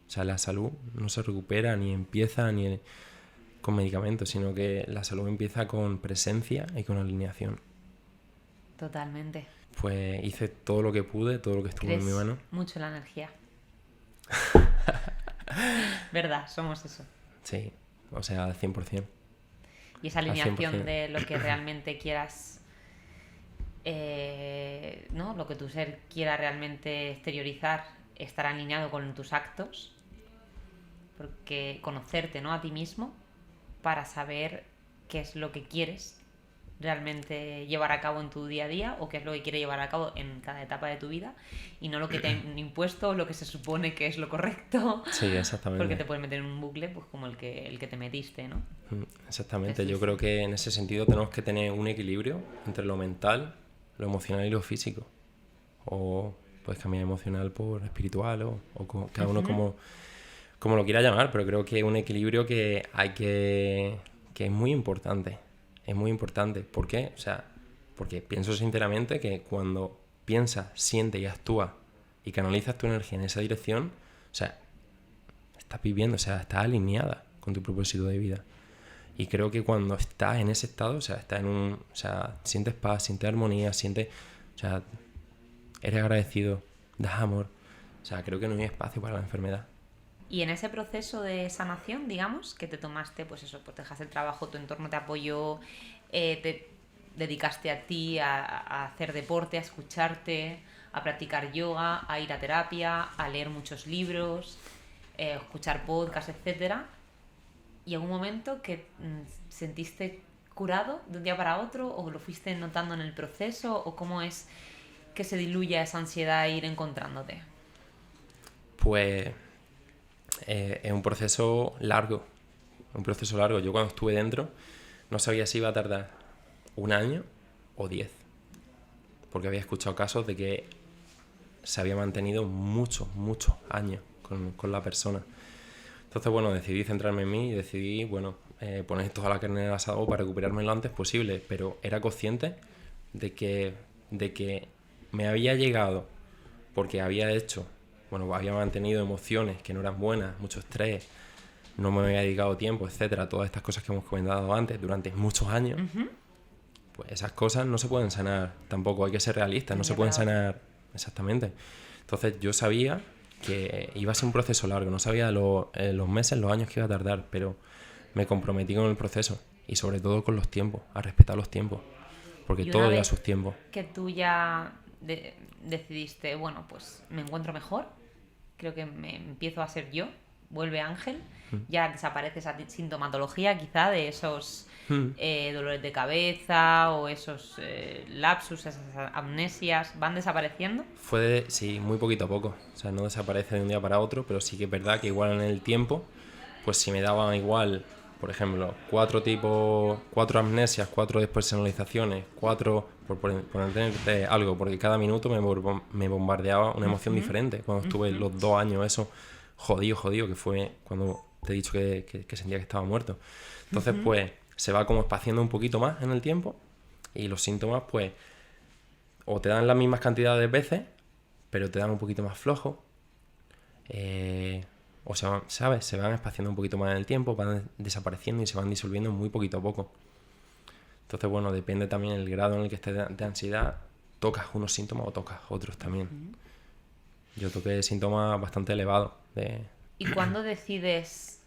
B: O sea, la salud no se recupera ni empieza con medicamentos, sino que la salud empieza con presencia y con alineación.
A: Totalmente.
B: Pues hice todo lo que pude, todo lo que estuvo en mi mano.
A: Mucho la energía. ¿Verdad? Somos eso.
B: Sí, o sea, al 100%.
A: Y esa alineación
B: 100%.
A: de lo que realmente quieras, ¿no? Lo que tu ser quiera realmente exteriorizar, estar alineado con tus actos, porque conocerte, ¿no? A ti mismo para saber qué es lo que quieres realmente llevar a cabo en tu día a día o qué es lo que quieres llevar a cabo en cada etapa de tu vida y no lo que te han impuesto, lo que se supone que es lo correcto.
B: Sí, exactamente.
A: Porque te puedes meter en un bucle pues como el que te metiste, ¿no?
B: Exactamente. Yo creo que en ese sentido tenemos que tener un equilibrio entre lo mental, lo emocional y lo físico. O puedes cambiar emocional por espiritual o cada uno como lo quiera llamar, pero creo que es un equilibrio que es muy importante. Es muy importante. ¿Por qué? O sea, porque pienso sinceramente que cuando piensas, sientes y actúas y canalizas tu energía en esa dirección, o sea, estás viviendo, o sea, estás alineada con tu propósito de vida. Y creo que cuando estás en ese estado, o sea, sientes paz, sientes armonía, o sea, eres agradecido, das amor. O sea, creo que no hay espacio para la enfermedad.
A: Y en ese proceso de sanación, digamos, que te tomaste, pues eso, pues dejaste el trabajo, tu entorno te apoyó, te dedicaste a ti, a hacer deporte, a escucharte, a practicar yoga, a ir a terapia, a leer muchos libros, escuchar podcasts, etcétera. ¿Y en un momento que sentiste curado de un día para otro o lo fuiste notando en el proceso o cómo es que se diluye esa ansiedad e ir encontrándote?
B: Pues es un proceso largo. Yo cuando estuve dentro no sabía si iba a tardar 1 año o 10. Porque había escuchado casos de que se había mantenido muchos años con la persona. Entonces, bueno, decidí centrarme en mí y decidí, bueno, poner toda la carne en el asador para recuperarme lo antes posible. Pero era consciente de que me había llegado porque había mantenido emociones que no eran buenas, mucho estrés, no me había dedicado tiempo, etcétera, todas estas cosas que hemos comentado antes durante muchos años. Pues esas cosas no se pueden sanar tampoco, hay que ser realistas, no se pueden sanar exactamente. Entonces yo sabía que iba a ser un proceso largo, no sabía los meses, los años que iba a tardar, pero me comprometí con el proceso y sobre todo con los tiempos, a respetar los tiempos, porque todo lleva sus tiempos.
A: Que tú ya decidiste, bueno, pues me encuentro mejor, creo que me empiezo a ser yo, vuelve Ángel, ya desaparece esa sintomatología quizá de esos dolores de cabeza o esos lapsus, esas amnesias, ¿van desapareciendo?
B: Sí, muy poquito a poco, o sea, no desaparece de un día para otro, pero sí que es verdad que igual en el tiempo, pues si me daban igual, por ejemplo, 4 amnesias, 4 despersonalizaciones, 4, por ponerte algo, porque cada minuto me bombardeaba una emoción diferente. Cuando estuve los 2 años, eso, jodido, que fue cuando te he dicho que sentía que estaba muerto. Entonces, pues, se va como espaciando un poquito más en el tiempo Y los síntomas, pues, o te dan las mismas cantidades de veces, pero te dan un poquito más flojo. O se van, ¿sabes? Se van espaciando un poquito más en el tiempo, van desapareciendo y se van disolviendo muy poquito a poco. Entonces, bueno, depende también el grado en el que estés de ansiedad, tocas unos síntomas o tocas otros también. Yo toqué síntomas bastante elevados.
A: ¿Y cuándo decides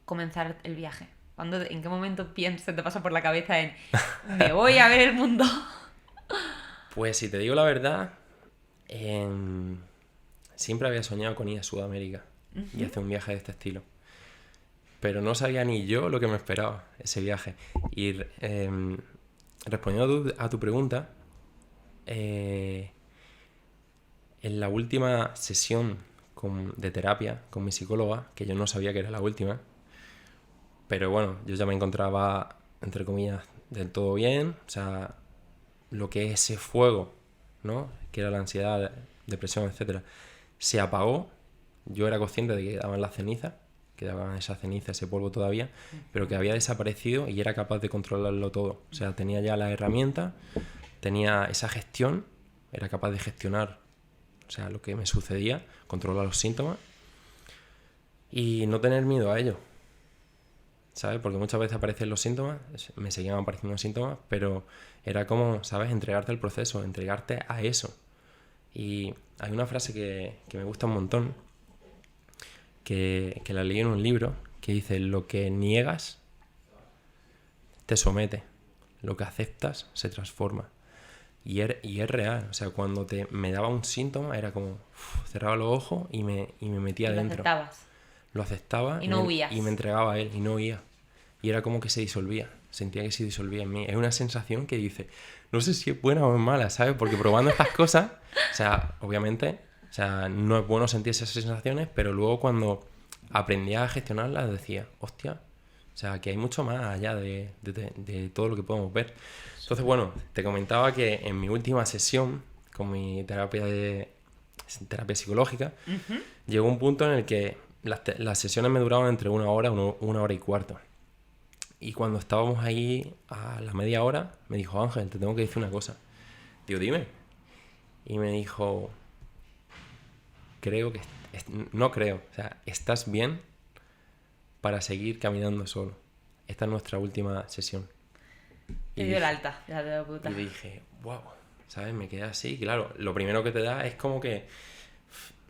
A: comenzar el viaje? ¿En qué momento se te pasa por la cabeza en me voy a ver el mundo?
B: Pues si te digo la verdad, siempre había soñado con ir a Sudamérica y hacer un viaje de este estilo. Pero no sabía ni yo lo que me esperaba ese viaje. Y respondiendo a tu pregunta, en la última sesión de terapia con mi psicóloga, que yo no sabía que era la última, pero bueno, yo ya me encontraba, entre comillas, del todo bien. O sea, lo que es ese fuego, ¿no? Que era la ansiedad, depresión, etcétera, se apagó. Yo era consciente de que quedaban las cenizas, quedaban esas cenizas, ese polvo todavía, pero que había desaparecido y era capaz de controlarlo todo. O sea, tenía ya la herramienta, tenía esa gestión, era capaz de gestionar, o sea, lo que me sucedía, controlar los síntomas y no tener miedo a ello, ¿sabes? Porque muchas veces aparecen los síntomas, me seguían apareciendo síntomas, pero era como, ¿sabes? Entregarte al proceso, entregarte a eso. Y hay una frase que me gusta un montón, que la leí en un libro, que dice: lo que niegas te somete, lo que aceptas se transforma. Y es real. O sea, cuando me daba un síntoma era como cerraba los ojos y me metía dentro.
A: Lo aceptabas.
B: Lo aceptaba
A: y no huías.
B: Y me entregaba a él y no huía. Y era como que se disolvía, sentía que se disolvía en mí. Es una sensación que dice, no sé si es buena o es mala, ¿sabes? Porque probando estas cosas, o sea, obviamente, o sea, no es bueno sentir esas sensaciones, pero luego cuando aprendí a gestionarlas decía, hostia, o sea, que hay mucho más allá de todo lo que podemos ver. Entonces, bueno, te comentaba que en mi última sesión con mi terapia psicológica, llegó un punto en el que las sesiones me duraban entre una hora y cuarto. Y cuando estábamos ahí a la media hora, me dijo, Ángel, te tengo que decir una cosa. Digo, dime. Y me dijo, no creo, o sea, estás bien para seguir caminando solo. Esta es nuestra última sesión.
A: Te dio el alta, ya te doy puta.
B: Y dije, wow, ¿sabes? Me quedé así. Claro, lo primero que te da es como que,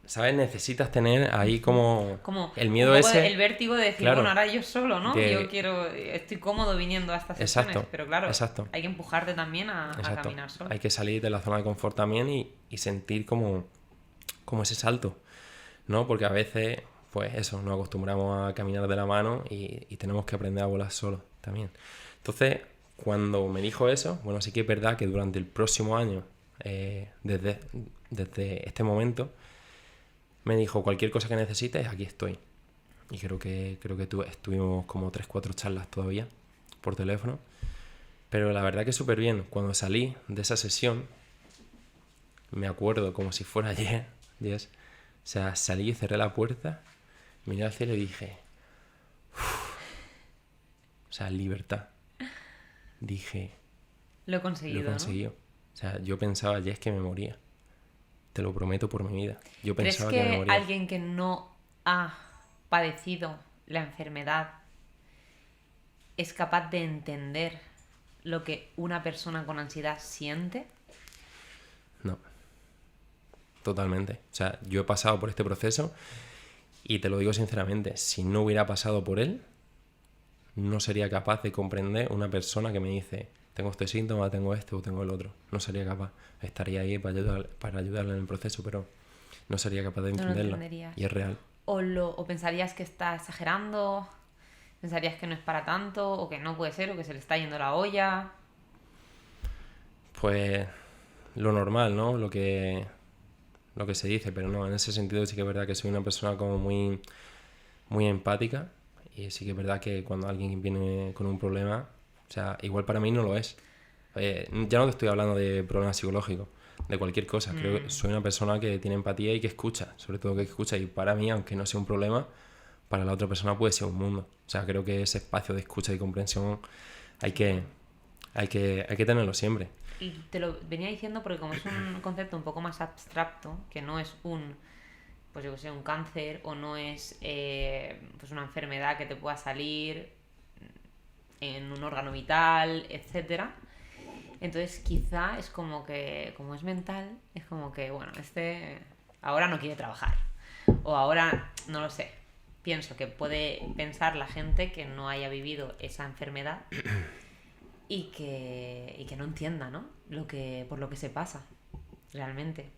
B: ¿sabes? Necesitas tener ahí como el miedo
A: un poco
B: ese.
A: El vértigo de decir,
B: claro,
A: bueno, ahora yo solo, ¿no? Estoy cómodo viniendo a estas sesiones.
B: Exacto,
A: pero claro,
B: exacto.
A: Hay que empujarte también a caminar solo.
B: Hay que salir de la zona de confort también y sentir como ese salto, ¿no? Porque a veces, pues eso, nos acostumbramos a caminar de la mano y tenemos que aprender a volar solos también. Entonces, cuando me dijo eso, bueno, sí que es verdad que durante el próximo año, desde este momento, me dijo, cualquier cosa que necesites, aquí estoy. Y creo que estuvimos como 3-4 charlas todavía por teléfono. Pero la verdad que súper bien. Cuando salí de esa sesión, me acuerdo como si fuera ayer, Dios. O sea, salí y cerré la puerta, miré al cielo y dije, o sea, libertad. Dije,
A: lo he conseguido,
B: lo he conseguido. ¿No? O sea, yo pensaba ayer que me moría. Te lo prometo por mi vida. Yo pensaba que me moría.
A: ¿Crees que alguien que no ha padecido la enfermedad es capaz de entender lo que una persona con ansiedad siente?
B: No. Totalmente. O sea, yo he pasado por este proceso y te lo digo sinceramente, si no hubiera pasado por él, no sería capaz de comprender una persona que me dice, tengo este síntoma, tengo este o tengo el otro. No sería capaz. Estaría ahí para ayudarle en el proceso, pero no sería capaz de entenderlo. Y es real.
A: ¿O pensarías que está exagerando? ¿Pensarías que no es para tanto? ¿O que no puede ser? ¿O que se le está yendo la olla?
B: Pues lo normal, ¿no? Lo que se dice, pero no, en ese sentido sí que es verdad que soy una persona como muy, muy empática y sí que es verdad que cuando alguien viene con un problema, o sea, igual para mí no lo es. Ya no te estoy hablando de problemas psicológicos, de cualquier cosa. Creo que soy una persona que tiene empatía y que escucha, sobre todo que escucha. Y para mí, aunque no sea un problema, para la otra persona puede ser un mundo. O sea, creo que ese espacio de escucha y comprensión hay que hay que tenerlo siempre.
A: Y te lo venía diciendo porque como es un concepto un poco más abstracto, que no es pues yo que sé, un cáncer o no es pues una enfermedad que te pueda salir en un órgano vital, etcétera. Entonces quizá es como que, como es mental, es como que, bueno, ahora no quiere trabajar. O ahora, no lo sé. Pienso que puede pensar la gente que no haya vivido esa enfermedad y que no entienda, ¿no? Por lo que se pasa, realmente.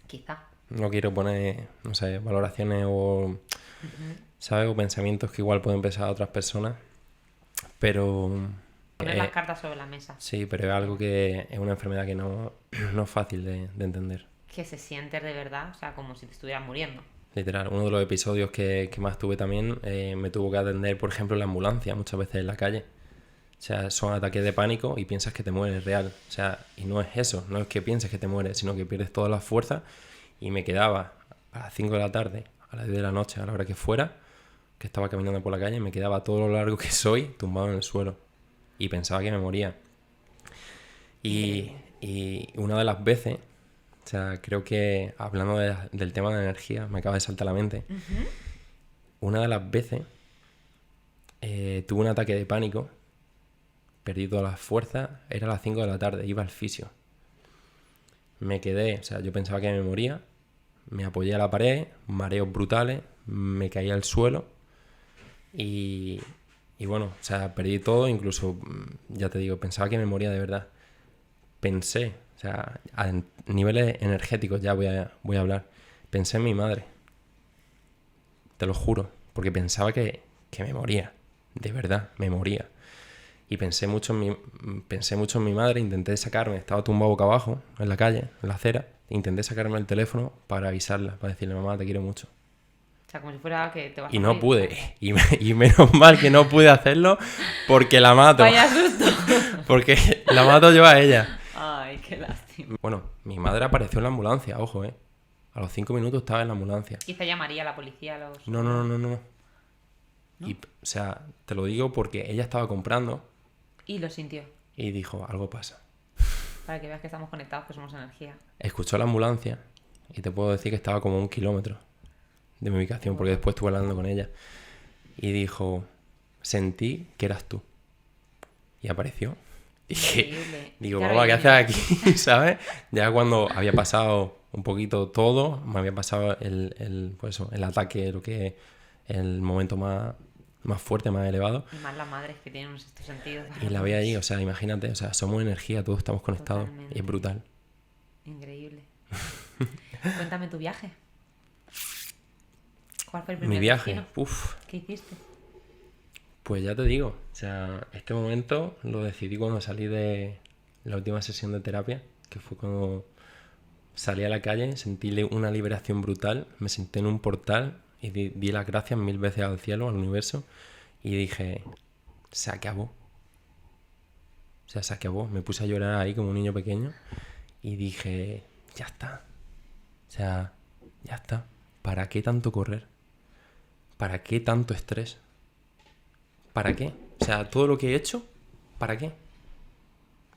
A: Quizá.
B: No quiero poner, no sé, valoraciones o, ¿sabes? O pensamientos que igual pueden pensar a otras personas, pero...
A: Poner las cartas sobre la mesa.
B: Sí, pero es algo que es una enfermedad que no es fácil de entender.
A: Que se siente de verdad, o sea, como si te estuvieras muriendo.
B: Literal, uno de los episodios que más tuve también, me tuvo que atender, por ejemplo, en la ambulancia, muchas veces en la calle. O sea, son ataques de pánico y piensas que te mueres real. O sea, y no es eso, no es que pienses que te mueres, sino que pierdes todas las fuerzas. Y me quedaba a las 5 de la tarde, a las 10 de la noche, a la hora que fuera, que estaba caminando por la calle, me quedaba todo lo largo que soy tumbado en el suelo. Y pensaba que me moría. Y una de las veces, o sea, creo que hablando del tema de energía, me acaba de saltar a la mente. Una de las veces tuve un ataque de pánico, perdí todas las fuerzas, era a las 5 de la tarde, iba al fisio. Me quedé, o sea, yo pensaba que me moría, me apoyé a la pared, mareos brutales, me caí al suelo y bueno, o sea, perdí todo, incluso, ya te digo, pensaba que me moría de verdad. Pensé, o sea, a niveles energéticos ya voy a hablar, pensé en mi madre. Te lo juro, porque pensaba que me moría, de verdad, me moría. Y pensé mucho en mi madre, intenté sacarme, estaba tumbado boca abajo, en la calle, en la acera, intenté sacarme el teléfono para avisarla, para decirle, mamá, te quiero mucho.
A: O sea, como si fuera que te vas a
B: Y no
A: morir.
B: pude. Y menos mal que no pude hacerlo porque la mato.
A: Vaya susto.
B: Porque la mato yo a ella.
A: Ay, qué lástima.
B: Bueno, mi madre apareció en la ambulancia, ojo, A los 5 minutos estaba en la ambulancia.
A: Quizá llamaría a la policía a los...
B: No.
A: ¿No?
B: Y, o sea, te lo digo porque ella estaba comprando
A: Y lo sintió.
B: y dijo, algo pasa.
A: Para que veas que estamos conectados, que somos energía.
B: Escuchó la ambulancia y te puedo decir que estaba como a 1 kilómetro de mi ubicación, porque después estuve hablando con ella. Y dijo, sentí que eras tú. Y apareció.
A: Increíble.
B: Digo,
A: Claro,
B: mamá, ¿qué
A: y-
B: haces aquí? ¿Sabes? Ya cuando había pasado un poquito todo, me había pasado pues eso, el ataque, lo que el momento más fuerte, más elevado.
A: Y más las madres que tienen un sexto sentido.
B: Y la veía allí, o sea, imagínate, o sea, somos energía, todos estamos conectados.
A: Totalmente.
B: Y es brutal.
A: Increíble. Cuéntame tu viaje. ¿Cuál fue el primer
B: Mi viaje,
A: destino?
B: uff,
A: ¿Qué hiciste?
B: pues ya te digo, o sea, este momento lo decidí cuando salí de la última sesión de terapia, que fue cuando salí a la calle, sentí una liberación brutal, me senté en un portal y di las gracias 1000 veces al cielo, al universo, y dije, se acabó. O sea, se acabó. Me puse a llorar ahí como un niño pequeño y dije, ya está. O sea, ya está. ¿Para qué tanto correr? ¿Para qué tanto estrés? ¿Para qué? O sea, todo lo que he hecho, ¿para qué?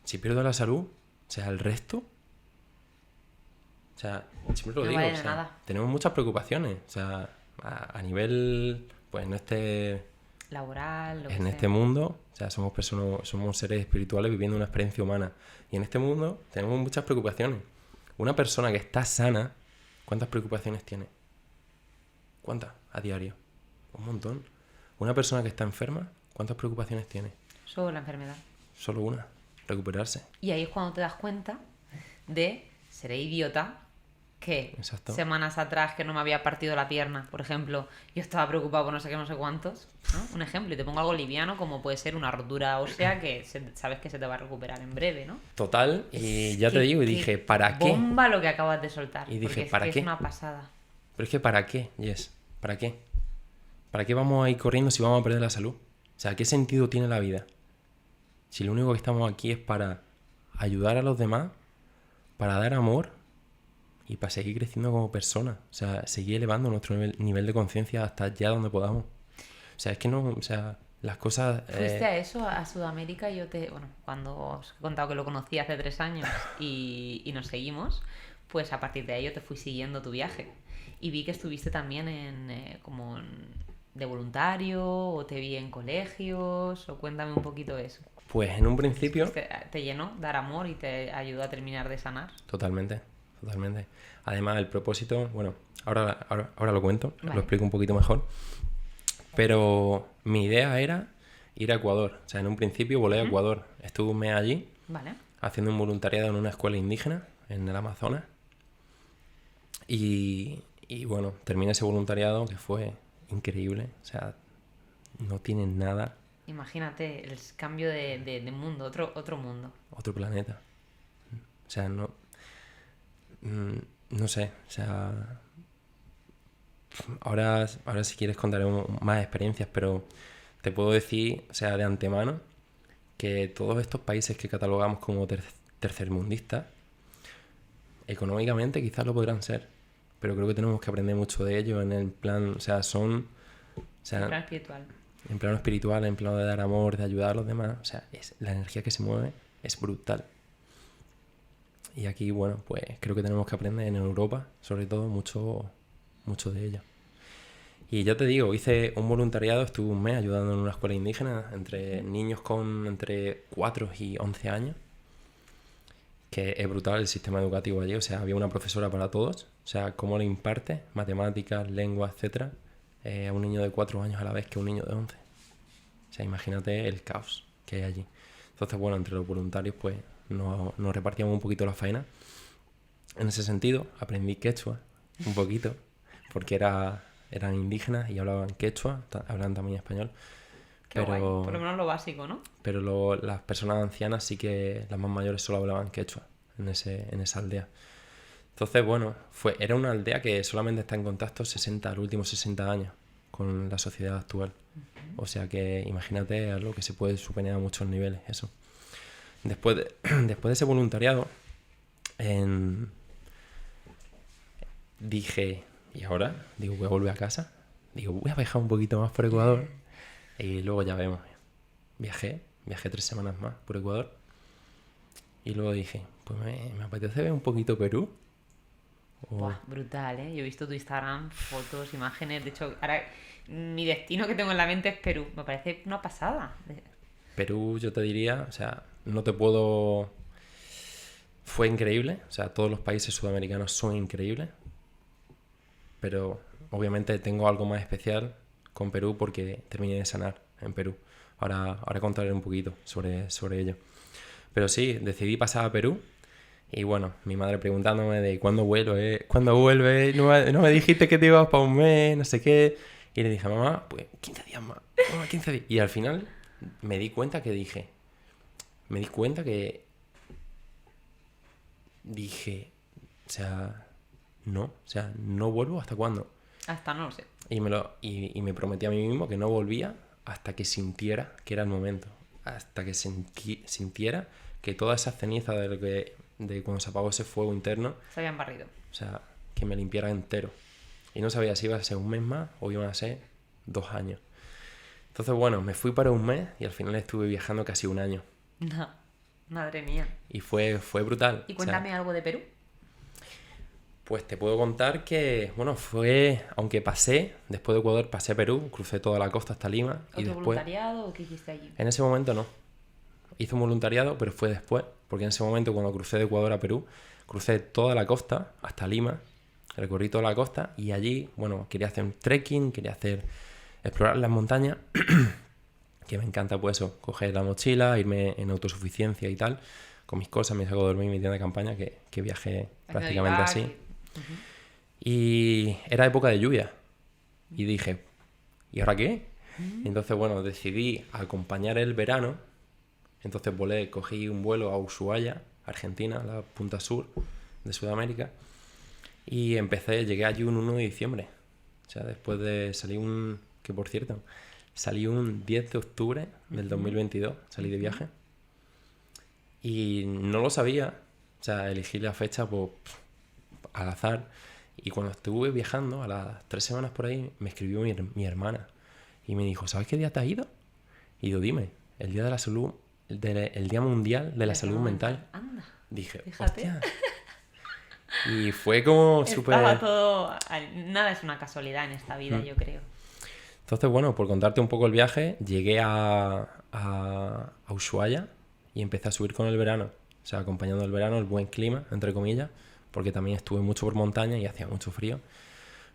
B: Si pierdo la salud, o sea, el resto... O sea, siempre lo
A: No
B: digo,
A: vale
B: o
A: de
B: sea,
A: nada.
B: tenemos muchas preocupaciones. O sea, a nivel, pues en
A: Laboral, lo que
B: en
A: sea.
B: este mundo, o sea, somos seres espirituales viviendo una experiencia humana. Y en este mundo tenemos muchas preocupaciones. Una persona que está sana, ¿cuántas preocupaciones tiene? ¿Cuántas a diario? Un montón. Una persona que está enferma, ¿cuántas preocupaciones tiene?
A: Solo la enfermedad.
B: Solo una, recuperarse.
A: Y ahí es cuando te das cuenta de seré idiota que
B: Exacto.
A: semanas atrás que no me había partido la pierna, por ejemplo, yo estaba preocupado por no sé qué, no sé cuántos, ¿no? Un ejemplo, y te pongo algo liviano como puede ser una rotura ósea que sabes que se te va a recuperar en breve, ¿no?
B: Total, y ya te digo, y dije, ¿para qué?
A: Bomba lo que acabas de soltar.
B: Y dije,
A: porque es
B: ¿para
A: que
B: qué?
A: es una pasada.
B: Pero es que ¿para qué, Jess? ¿Para qué? ¿Para qué vamos a ir corriendo si vamos a perder la salud? O sea, ¿qué sentido tiene la vida? Si lo único que estamos aquí es para ayudar a los demás, para dar amor y para seguir creciendo como personas. O sea, seguir elevando nuestro nivel de conciencia hasta allá donde podamos. O sea, es que no... O sea, las cosas...
A: Fuiste a eso, a Sudamérica, y bueno, cuando os he contado que lo conocí hace 3 años y nos seguimos, pues a partir de ahí yo te fui siguiendo tu viaje. Y vi que estuviste también de voluntario, o te vi en colegios, o cuéntame un poquito eso.
B: Pues en un principio...
A: Te llenó dar amor y te ayudó a terminar de sanar.
B: Totalmente. Además, el propósito, bueno, ahora lo cuento,
A: Vale.
B: lo explico un poquito mejor. Pero mi idea era ir a Ecuador. O sea, en un principio volé a Ecuador. Estuve un mes allí,
A: Vale.
B: haciendo un voluntariado en una escuela indígena, en el Amazonas. Y bueno, terminé ese voluntariado que fue increíble. O sea, no tiene nada.
A: Imagínate el cambio de mundo, otro mundo.
B: Otro planeta. O sea, no sé. O sea, ahora si quieres contaré más experiencias, pero te puedo decir, o sea, de antemano, que todos estos países que catalogamos como tercermundistas, económicamente quizás lo podrán ser, pero creo que tenemos que aprender mucho de ellos en el plan, o sea,
A: En plan espiritual.
B: En plano espiritual, en plano de dar amor, de ayudar a los demás, o sea, la energía que se mueve es brutal. Y aquí, bueno, pues creo que tenemos que aprender en Europa, sobre todo, mucho de ello. Y ya te digo, hice un voluntariado, estuve un mes ayudando en una escuela indígena entre niños con entre 4 y 11 años, que es brutal el sistema educativo allí, o sea, había una profesora para todos, o sea, cómo le imparte matemáticas, lengua, etcétera, a un niño de 4 años a la vez que un niño de 11. O sea, imagínate el caos que hay allí. Entonces, bueno, entre los voluntarios, pues nos repartíamos un poquito la faena. En ese sentido, aprendí quechua un poquito, porque eran indígenas y hablaban quechua, hablaban también español.
A: Qué guay. Por lo menos lo básico, ¿no?
B: Pero las personas ancianas sí que, las más mayores, solo hablaban quechua en esa aldea. Entonces, bueno, era una aldea que solamente está en contacto los últimos 60 años con la sociedad actual. O sea que imagínate algo que se puede superar a muchos niveles, eso. Después de ese voluntariado, dije, ¿y ahora? Digo, voy a volver a casa. Digo, voy a viajar un poquito más por Ecuador y luego ya vemos. Viajé 3 semanas más por Ecuador y luego dije, pues me apetece ver un poquito Perú.
A: Buah, brutal, ¿eh? Yo he visto tu Instagram, fotos, imágenes. De hecho, ahora mi destino que tengo en la mente es Perú. Me parece una pasada.
B: Perú, yo te diría, o sea, no te puedo... Fue increíble, o sea, todos los países sudamericanos son increíbles, pero obviamente tengo algo más especial con Perú porque terminé de sanar en Perú. Ahora contaré un poquito sobre ello. Pero sí, decidí pasar a Perú y bueno, mi madre preguntándome de cuándo vuelve, no me dijiste que te ibas para un mes, no sé qué. Y le dije, mamá, pues 15 días más, 15 días. Y al final me di cuenta que dije, o sea, no vuelvo hasta cuándo.
A: Hasta no lo sé.
B: Y me prometí a mí mismo que no volvía hasta que sintiera que era el momento. Hasta que sintiera que todas esas cenizas de cuando se apagó ese fuego interno
A: se habían barrido.
B: O sea, que me limpiara entero. Y no sabía si iba a ser un mes más o iban a ser 2 años. Entonces, bueno, me fui para un mes y al final estuve viajando casi un año.
A: No, madre mía.
B: Y fue brutal.
A: Y cuéntame algo de Perú.
B: Pues te puedo contar que, bueno, aunque después de Ecuador pasé a Perú, crucé toda la costa hasta Lima.
A: ¿Otro voluntariado o qué hiciste allí?
B: En ese momento no. Hice un voluntariado, pero fue después, porque en ese momento cuando crucé de Ecuador a Perú, crucé toda la costa hasta Lima, recorrí toda la costa y allí, bueno, quería hacer un trekking, explorar las montañas, que me encanta pues eso, coger la mochila, irme en autosuficiencia y tal, con mis cosas, me saco a dormir en mi tienda de campaña, que viajé prácticamente así. Uh-huh. Y era época de lluvia. Y dije, ¿y ahora qué? Uh-huh. Entonces, bueno, decidí acompañar el verano. Entonces cogí un vuelo a Ushuaia, Argentina, la punta sur de Sudamérica. Y llegué allí un 1 de diciembre. O sea, después de que por cierto, salí un 10 de octubre del 2022, salí de viaje. Y no lo sabía, o sea, elegí la fecha al azar. Y cuando estuve viajando, a las 3 semanas por ahí, me escribió mi hermana. Y me dijo, ¿sabes qué día te has ido? Y digo, dime, el Día de la Salud, el Día Mundial de la Salud Mental.
A: Anda.
B: Dije,
A: Fíjate.
B: hostia. Y fue como
A: Estaba
B: súper...
A: todo... Nada es una casualidad en esta vida, yo creo.
B: Entonces, bueno, por contarte un poco el viaje, llegué a Ushuaia y empecé a subir con el verano. O sea, acompañando el verano, el buen clima, entre comillas, porque también estuve mucho por montaña y hacía mucho frío.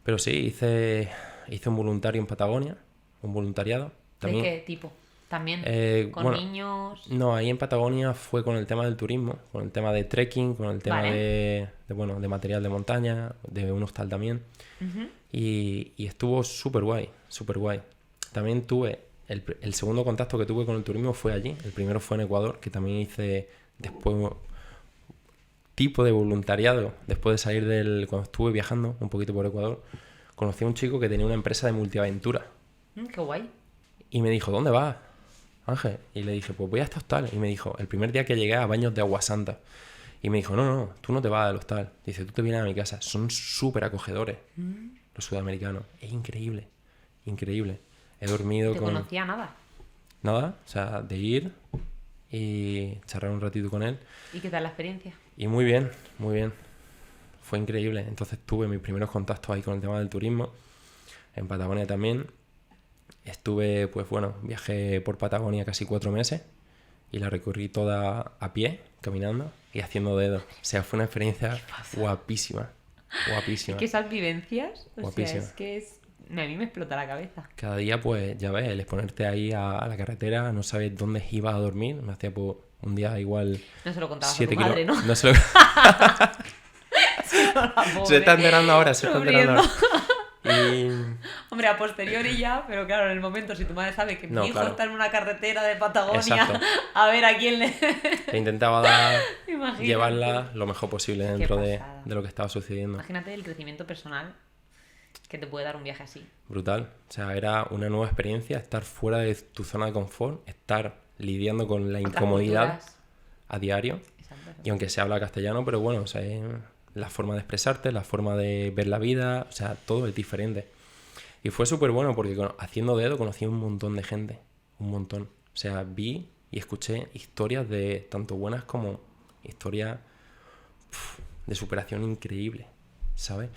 B: Pero sí, hice un voluntario en Patagonia, un voluntariado. También,
A: ¿De qué tipo? ¿También con
B: bueno,
A: niños?
B: no, ahí en Patagonia fue con el tema del turismo, con el tema de trekking, con el tema
A: Vale.
B: de material de montaña, de un hostal también.
A: Ujú.
B: Y estuvo súper guay, súper guay. También tuve, el segundo contacto que tuve con el turismo fue allí. El primero fue en Ecuador, que también hice después tipo de voluntariado. Después de salir cuando estuve viajando un poquito por Ecuador, conocí a un chico que tenía una empresa de multiaventura.
A: Qué guay.
B: Y me dijo, ¿dónde vas, Ángel? Y le dije, pues voy a este hostal. Y me dijo, el primer día que llegué a Baños de Agua Santa. Y me dijo, no, tú no te vas del hostal. Dice, tú te vienes a mi casa. Son súper acogedores los sudamericanos. Es increíble, increíble. He dormido
A: ¿Te
B: con...
A: conocía nada?
B: Nada, o sea, de ir y charlar un ratito con él.
A: ¿Y qué tal la experiencia?
B: Y muy bien, muy bien. Fue increíble. Entonces tuve mis primeros contactos ahí con el tema del turismo. En Patagonia también. Estuve, pues bueno, viajé por Patagonia casi 4 meses y la recorrí toda a pie, caminando y haciendo dedo. O sea, fue una experiencia guapísima, guapísima.
A: Es que esas vivencias, o
B: Guapísima.
A: sea, es que es... A mí me explota la cabeza.
B: Cada día, pues, ya ves, el exponerte ahí a la carretera, no sabes dónde ibas a dormir. Me hacía pues, un día igual
A: No se lo contabas a
B: 7
A: tu madre, ¿no?
B: No se lo... Se está enterando ahora, se está enterando ahora. Y...
A: Hombre, a posteriori ya, pero claro, en el momento, si tu madre sabe que
B: No,
A: mi hijo
B: claro.
A: está en una carretera de Patagonia,
B: Exacto.
A: a ver a quién le...
B: Le intentaba dar,
A: Imagínate.
B: llevarla lo mejor posible dentro de
A: pasada.
B: lo que estaba sucediendo.
A: Imagínate el crecimiento personal que te puede dar un viaje así.
B: Brutal. O sea, era una nueva experiencia, estar fuera de tu zona de confort, estar lidiando con la
A: Otras
B: incomodidad
A: culturas.
B: a diario.
A: Exacto.
B: Y aunque se habla castellano, pero bueno, o sea, la forma de expresarte, la forma de ver la vida, o sea, todo es diferente. Y fue súper bueno porque haciendo dedo conocí a un montón de gente, un montón. O sea, vi y escuché historias de tanto buenas como historias de superación increíble, ¿sabes?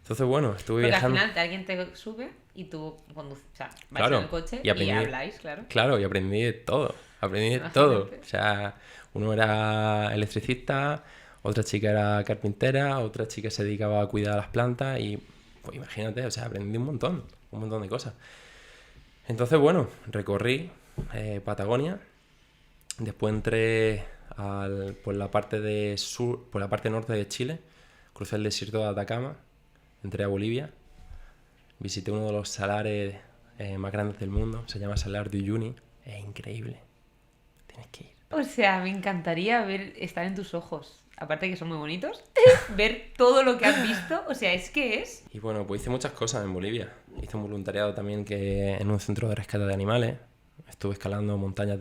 B: Entonces, bueno, estuve
A: Porque
B: viajando.
A: al final alguien te sube y tú conduces, o sea, vas
B: Claro,
A: en el coche
B: y aprendí-
A: habláis, claro.
B: Claro, y aprendí de todo. Aprendí de
A: Imagínate.
B: todo. O sea, uno era electricista, otra chica era carpintera, otra chica se dedicaba a cuidar las plantas y, pues imagínate, o sea, aprendí un montón de cosas. Entonces, bueno, recorrí Patagonia, después entré por la parte por la parte norte de Chile, crucé el desierto de Atacama, entré a Bolivia, visité uno de los salares más grandes del mundo, se llama Salar de Uyuni, es increíble, tienes que ir.
A: O sea, me encantaría estar en tus ojos. Aparte que son muy bonitos, ver todo lo que has visto. O sea, es que es...
B: Y bueno, pues hice muchas cosas en Bolivia. Hice un voluntariado también que en un centro de rescate de animales. Estuve escalando montañas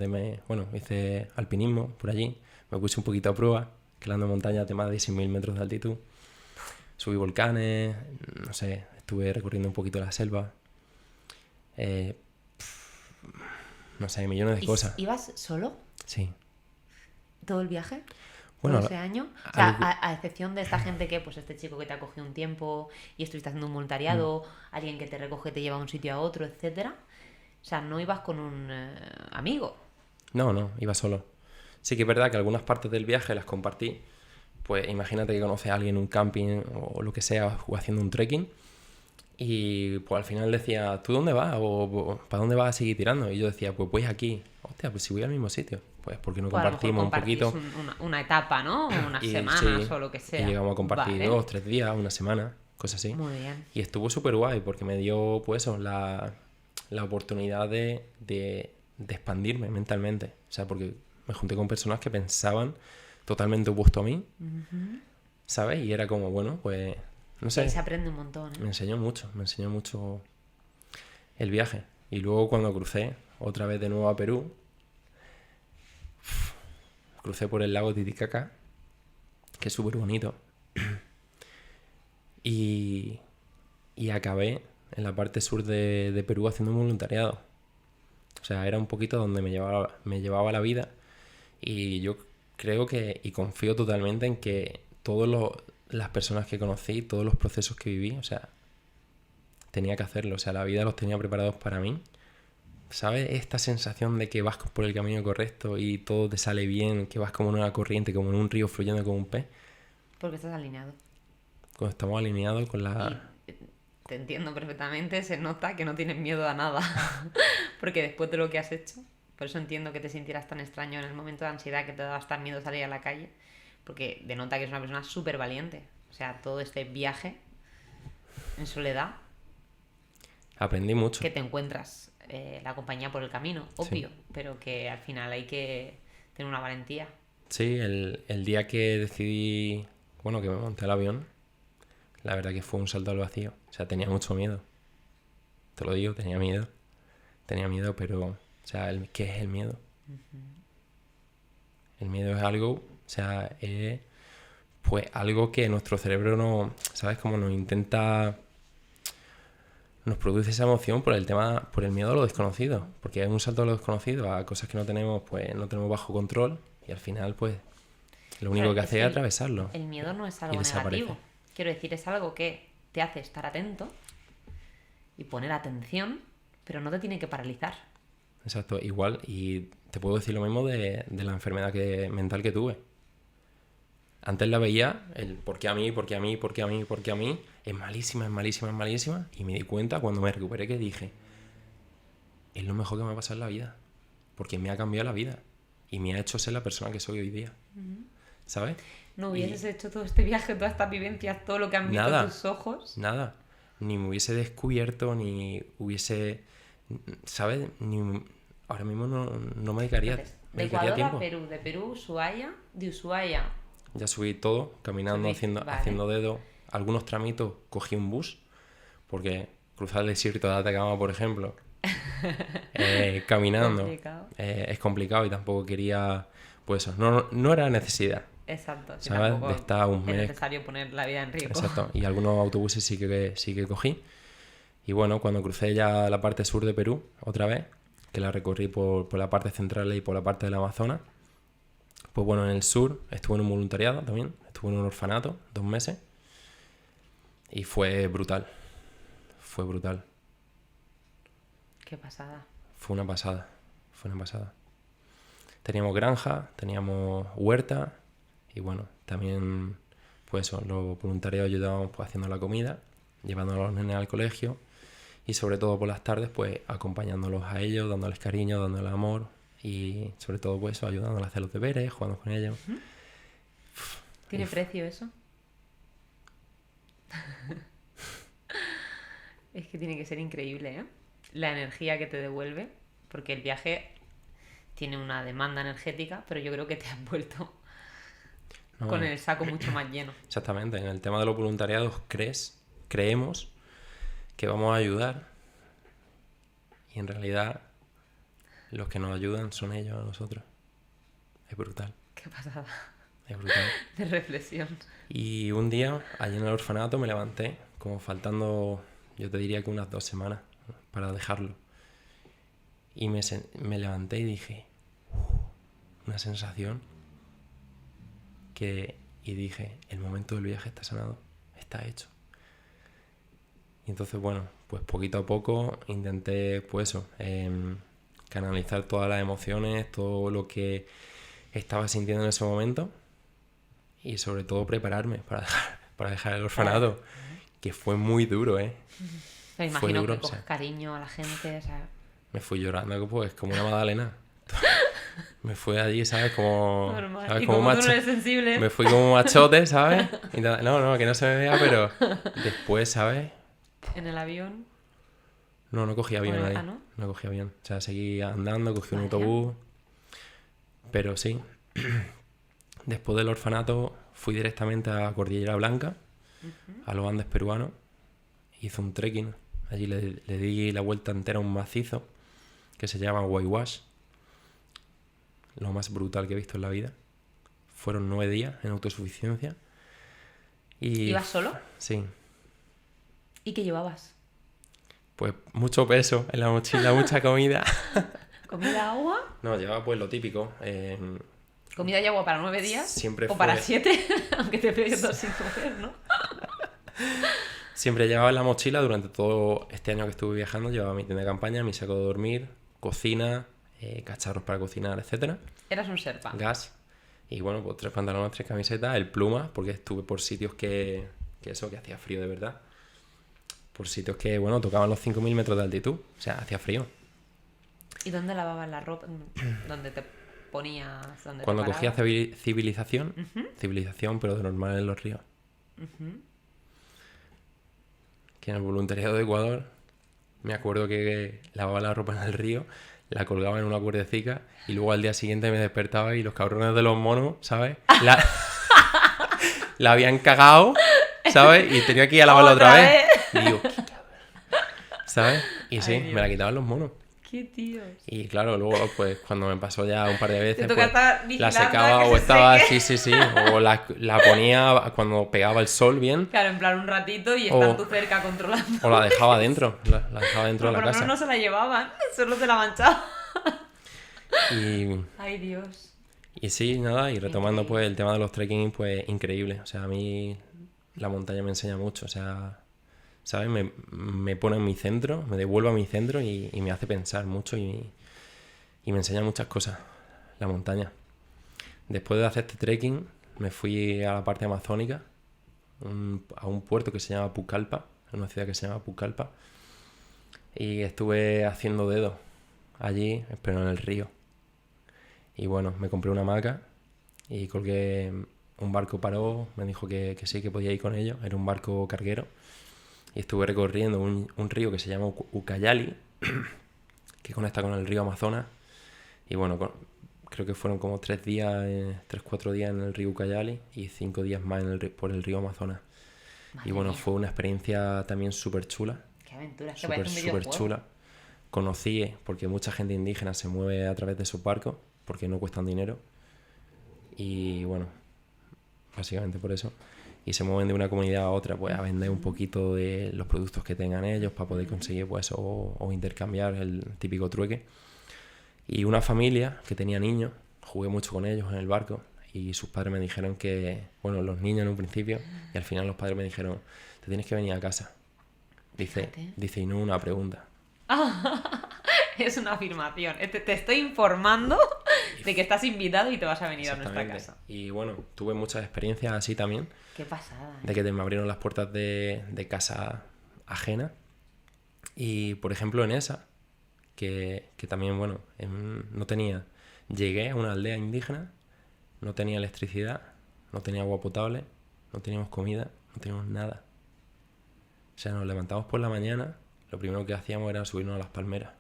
B: Bueno, hice alpinismo por allí. Me puse un poquito a prueba, escalando montañas de más de 6.000 metros de altitud. Subí volcanes, no sé, estuve recorriendo un poquito la selva. No sé, millones de cosas.
A: ¿Ibas solo
B: Sí.
A: todo el viaje?
B: Bueno,
A: ¿Todo ese año? O sea,
B: algo-
A: a excepción de esta gente que, pues este chico que te ha cogido un tiempo y estuviste haciendo un voluntariado, alguien que te recoge, te lleva de un sitio a otro, etcétera. O sea, no ibas con un amigo.
B: No, iba solo. Sí que es verdad que algunas partes del viaje las compartí. Pues imagínate que conoces a alguien en un camping o lo que sea, o haciendo un trekking. Y pues al final decía, ¿tú dónde vas? O ¿para dónde vas a seguir tirando? Y yo decía, pues voy aquí. Hostia, pues si voy al mismo sitio. Pues porque no
A: Pues a lo mejor
B: compartimos un
A: compartís
B: poquito.
A: una etapa, ¿no? Unas
B: Y
A: semanas
B: sí,
A: o lo que
B: y
A: sea.
B: llegamos a compartir
A: Vale.
B: 2, 3 días, una semana, cosas así.
A: Muy bien.
B: Y estuvo súper guay porque me dio, pues eso, la oportunidad de expandirme mentalmente. O sea, porque me junté con personas que pensaban totalmente opuesto a mí, ¿sabes? Y era como, bueno, pues, no sé,
A: Ahí se aprende un montón, ¿eh?
B: me enseñó mucho el viaje. Y luego cuando crucé otra vez de nuevo a Perú, crucé por el lago Titicaca, que es súper bonito. Y acabé en la parte sur de Perú haciendo un voluntariado. O sea, era un poquito donde me llevaba la vida. Y yo creo que, y confío totalmente en que las personas que conocí, todos los procesos que viví, o sea, tenía que hacerlo. O sea, la vida los tenía preparados para mí. ¿Sabes? Esta sensación de que vas por el camino correcto y todo te sale bien, que vas como en una corriente, como en un río fluyendo como un pez.
A: Porque estás alineado.
B: Cuando estamos alineados con la...
A: Y te entiendo perfectamente, se nota que no tienes miedo a nada. Porque después de lo que has hecho, por eso entiendo que te sintieras tan extraño en el momento de ansiedad que te daba hasta miedo salir a la calle. Porque denota que es una persona súper valiente. O sea, todo este viaje en soledad.
B: Aprendí mucho.
A: Que te encuentras la compañía por el camino, obvio,
B: Sí.
A: pero que al final hay que tener una valentía.
B: Sí, el día que decidí, bueno, que me monté al avión, la verdad que fue un salto al vacío. O sea, tenía mucho miedo. Te lo digo, tenía miedo. Tenía miedo, pero, o sea, ¿qué es el miedo? El miedo es algo, o sea, es pues algo que nuestro cerebro no, ¿sabes? Como nos produce esa emoción por el miedo a lo desconocido, porque es un salto a lo desconocido, a cosas que no tenemos bajo control, y al final, pues, lo único
A: Claro,
B: que
A: es
B: hace
A: que
B: es atravesarlo
A: el miedo no es
B: y
A: algo
B: desaparece.
A: negativo. Quiero decir, es algo que te hace estar atento y poner atención, pero no te tiene que paralizar.
B: Exacto, igual, y te puedo decir lo mismo de la enfermedad mental que tuve. Antes la veía, el por qué a mí, por qué a mí, por qué a mí, por qué a mí, es malísima, es malísima, es malísima, y me di cuenta cuando me recuperé que dije, es lo mejor que me ha pasado en la vida, porque me ha cambiado la vida y me ha hecho ser la persona que soy hoy día, ¿sabes?
A: No
B: Y
A: hubieses hecho todo este viaje, todas estas vivencias, todo lo que han visto
B: nada,
A: tus ojos.
B: nada, ni me hubiese descubierto, ni hubiese, ¿sabes? Ahora mismo no me dedicaría,
A: Entonces,
B: me
A: de
B: dedicaría
A: Ecuador a
B: tiempo.
A: Perú, de Perú, Ushuaia, de Ushuaia.
B: Ya subí todo, caminando,
A: Subiste, vale.
B: haciendo dedo. Algunos tramitos cogí un bus, porque cruzar el desierto de Atacama, por ejemplo, caminando,
A: Complicado.
B: es complicado y tampoco quería, pues eso, no era necesidad,
A: Exacto, sí,
B: ¿sabes?
A: tampoco
B: De estar un
A: es
B: mes.
A: necesario poner la vida en riesgo.
B: Exacto, y algunos autobuses sí que cogí. Y bueno, cuando crucé ya la parte sur de Perú, otra vez, que la recorrí por la parte central y por la parte del Amazonas, pues bueno, en el sur estuve en un voluntariado también, estuve en un orfanato 2 meses y fue brutal, fue brutal,
A: Qué pasada.
B: fue una pasada, fue una pasada. Teníamos granja, teníamos huerta y bueno, también pues eso, los voluntarios ayudábamos pues haciendo la comida, llevando a los nenes al colegio y sobre todo por las tardes pues acompañándolos a ellos, dándoles cariño, dándoles amor y sobre todo pues eso, ayudándoles a hacer los deberes, jugando con ellos.
A: ¿Tiene precio eso? Es que tiene que ser increíble, ¿eh? La energía que te devuelve, porque el viaje tiene una demanda energética, pero yo creo que te has vuelto
B: No,
A: con el saco mucho más lleno.
B: exactamente, en el tema de los voluntariados creemos que vamos a ayudar y en realidad los que nos ayudan son ellos a nosotros. Es brutal,
A: Qué pasada
B: es brutal.
A: de reflexión.
B: Y un día, allí en el orfanato, me levanté, como faltando, yo te diría que unas 2 semanas para dejarlo. Y me levanté y dije, una sensación y dije, el momento del viaje está sanado, está hecho. Y entonces, bueno, pues poquito a poco intenté, pues eso, canalizar todas las emociones, todo lo que estaba sintiendo en ese momento y sobre todo prepararme para dejar el orfanato, que fue muy duro, ¿eh?
A: Me imagino
B: duro,
A: que coges
B: o sea,
A: cariño a la gente, o sea...
B: me fui llorando pues como una magdalena. Me fui allí, ¿sabes? Como,
A: Normal.
B: ¿sabes?
A: Y
B: Como
A: como tú no
B: macho.
A: eres sensible...
B: Me fui como machote, ¿sabes? No, que no se me vea, pero después, ¿sabes?
A: En el avión...
B: No cogí avión
A: Bueno,
B: ahí.
A: ¿no?
B: No cogí avión. O sea, seguí andando, cogí un
A: Vaya.
B: autobús. Pero sí. Después del orfanato fui directamente a Cordillera Blanca, a los Andes peruanos. Hice un trekking. Allí le di la vuelta entera a un macizo que se llama Huayhuash. Lo más brutal que he visto en la vida. Fueron 9 días en autosuficiencia. Y
A: ¿Ibas solo?
B: sí.
A: ¿Y qué llevabas?
B: Pues mucho peso en la mochila, mucha comida.
A: ¿Comida, agua?
B: No, llevaba pues lo típico.
A: ¿Comida y agua para 9 días?
B: Siempre
A: ¿O para
B: fue-
A: 7? Aunque te pegues 2 sin comer, ¿no?
B: Siempre llevaba en la mochila durante todo este año que estuve viajando, llevaba mi tienda de campaña, mi saco de dormir, cocina, cacharros para cocinar, etcétera,
A: Eras un serpa.
B: gas y bueno, pues 3 pantalones, 3 camisetas, el pluma, porque estuve por sitios que hacía frío de verdad. Por sitios que, bueno, tocaban los 5.000 metros de altitud, o sea, hacía frío.
A: ¿Y dónde lavabas la ropa? ¿Dónde te ponías? ¿Dónde
B: Cuando
A: te
B: cogía
A: parabas?
B: civilización,
A: Ujú,
B: civilización, pero de normal en los ríos,
A: ujú.
B: que en el voluntariado de Ecuador, me acuerdo que lavaba la ropa en el río, la colgaba en una cuerdecica y luego al día siguiente me despertaba y los cabrones de los monos, ¿sabes? La habían cagado, ¿sabes? Y tenía que ir a lavarla otra vez. Y digo, "¿Qué cabrón?", ¿sabes? Y sí,
A: Ay,
B: me
A: Dios.
B: la quitaban los monos.
A: ¡Qué tíos!
B: Y claro, luego, pues cuando me pasó ya un par de veces,
A: Te toca
B: pues,
A: estar
B: la
A: vigilando
B: secaba
A: a que
B: o
A: se
B: estaba,
A: seque.
B: sí, o la ponía cuando pegaba el sol bien,
A: Claro, en plan un ratito y
B: O-
A: estar tú cerca controlando.
B: o la dejaba dentro, la dejaba dentro
A: Pero
B: de
A: por
B: la
A: lo menos
B: casa.
A: no se la llevaban, solo se la manchaban.
B: Y,
A: Ay, Dios.
B: y sí, nada, y retomando
A: Increíble.
B: pues el tema de los trekking, pues increíble. O sea, a mí la montaña me enseña mucho, o sea, ¿sabes? Me pone en mi centro, me devuelve a mi centro y me hace pensar mucho y me enseña muchas cosas, la montaña. Después de hacer este trekking, me fui a la parte amazónica, a un puerto que se llama Pucallpa, en una ciudad que se llama Pucallpa, y estuve haciendo dedo allí, pero en el río. Y bueno, me compré una hamaca y colgué, un barco paró, me dijo que sí, que podía ir con ellos, era un barco carguero, y estuve recorriendo un río que se llama Ucayali, que conecta con el río Amazonas, y bueno, creo que fueron como 3 días, 3-4 días en el río Ucayali y 5 días más por el río Amazonas.
A: Madre
B: Y bueno,
A: mía,
B: fue una experiencia también súper chula,
A: qué aventura. Que parece un
B: súper
A: videojuego.
B: chula. Conocí, porque mucha gente indígena se mueve a través de esos barcos, porque no cuestan dinero. Y bueno, básicamente por eso. Y se mueven de una comunidad a otra, pues a vender un poquito de los productos que tengan ellos para poder conseguir, pues, o intercambiar el típico trueque. Y una familia que tenía niños, jugué mucho con ellos en el barco y sus padres me dijeron que, bueno, los niños en un principio, y al final los padres me dijeron, te tienes que venir a casa.
A: Fíjate.
B: Dice, y no una pregunta.
A: Es una afirmación. Te estoy informando de que estás invitado y te vas a venir a nuestra
B: Exactamente.
A: casa.
B: Y bueno, tuve muchas experiencias así también,
A: Qué pasada.
B: de que me abrieron las puertas de casa ajena. Y por ejemplo en esa, que también, bueno, no tenía... Llegué a una aldea indígena, no tenía electricidad, no tenía agua potable, no teníamos comida, no teníamos nada. O sea, nos levantamos por la mañana, lo primero que hacíamos era subirnos a las palmeras,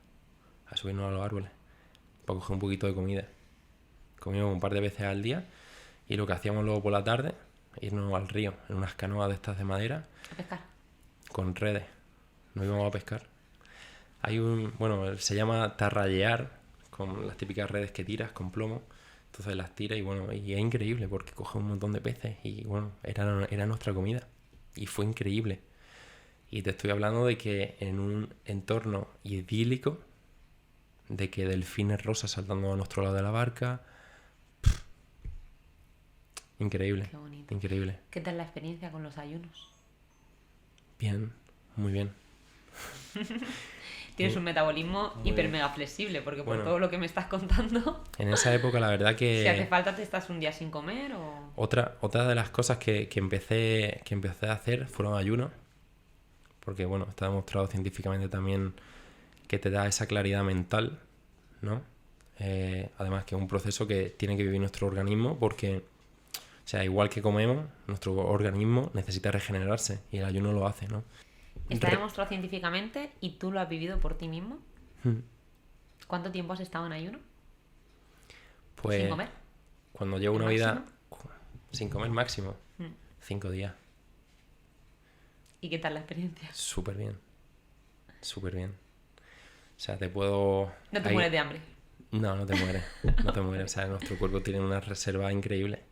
B: a subirnos a los árboles, para coger un poquito de comida. Comíamos un par de veces al día y lo que hacíamos luego por la tarde, irnos al río, en unas canoas de estas de madera,
A: A pescar.
B: con redes. Nos íbamos a pescar. Hay bueno, se llama tarrallear, con las típicas redes que tiras con plomo. Entonces las tiras y bueno, y es increíble porque coge un montón de peces y bueno, era nuestra comida. Y fue increíble. Y te estoy hablando de que en un entorno idílico, de que delfines rosas saltando a nuestro lado de la barca. Increíble.
A: Qué bonito.
B: Increíble.
A: ¿Qué tal la experiencia con los ayunos?
B: Bien, muy bien.
A: Tienes un metabolismo
B: muy
A: hiper
B: bien.
A: mega flexible, porque por
B: Bueno.
A: todo lo que me estás contando,
B: En esa época la verdad
A: si hace
B: que
A: falta te estás un día sin comer o...
B: otra de las cosas que empecé a hacer fueron ayunos, porque bueno, está demostrado científicamente también que te da esa claridad mental, ¿no? Además que es un proceso que tiene que vivir nuestro organismo porque, o sea, igual que comemos, nuestro organismo necesita regenerarse y el ayuno lo hace, ¿no?
A: Está demostrado científicamente y tú lo has vivido por ti mismo.
B: Hmm.
A: ¿Cuánto tiempo has estado en ayuno?
B: Pues
A: ¿Sin comer?
B: cuando llevo
A: ¿El
B: una vida
A: máximo?
B: sin comer máximo,
A: Mm.
B: 5 días.
A: ¿Y qué tal la experiencia?
B: Súper bien. Súper bien. O sea, te puedo...
A: No te
B: ahí-
A: mueres de hambre.
B: No, no te mueres. No te mueres. O sea, nuestro cuerpo tiene una reserva increíble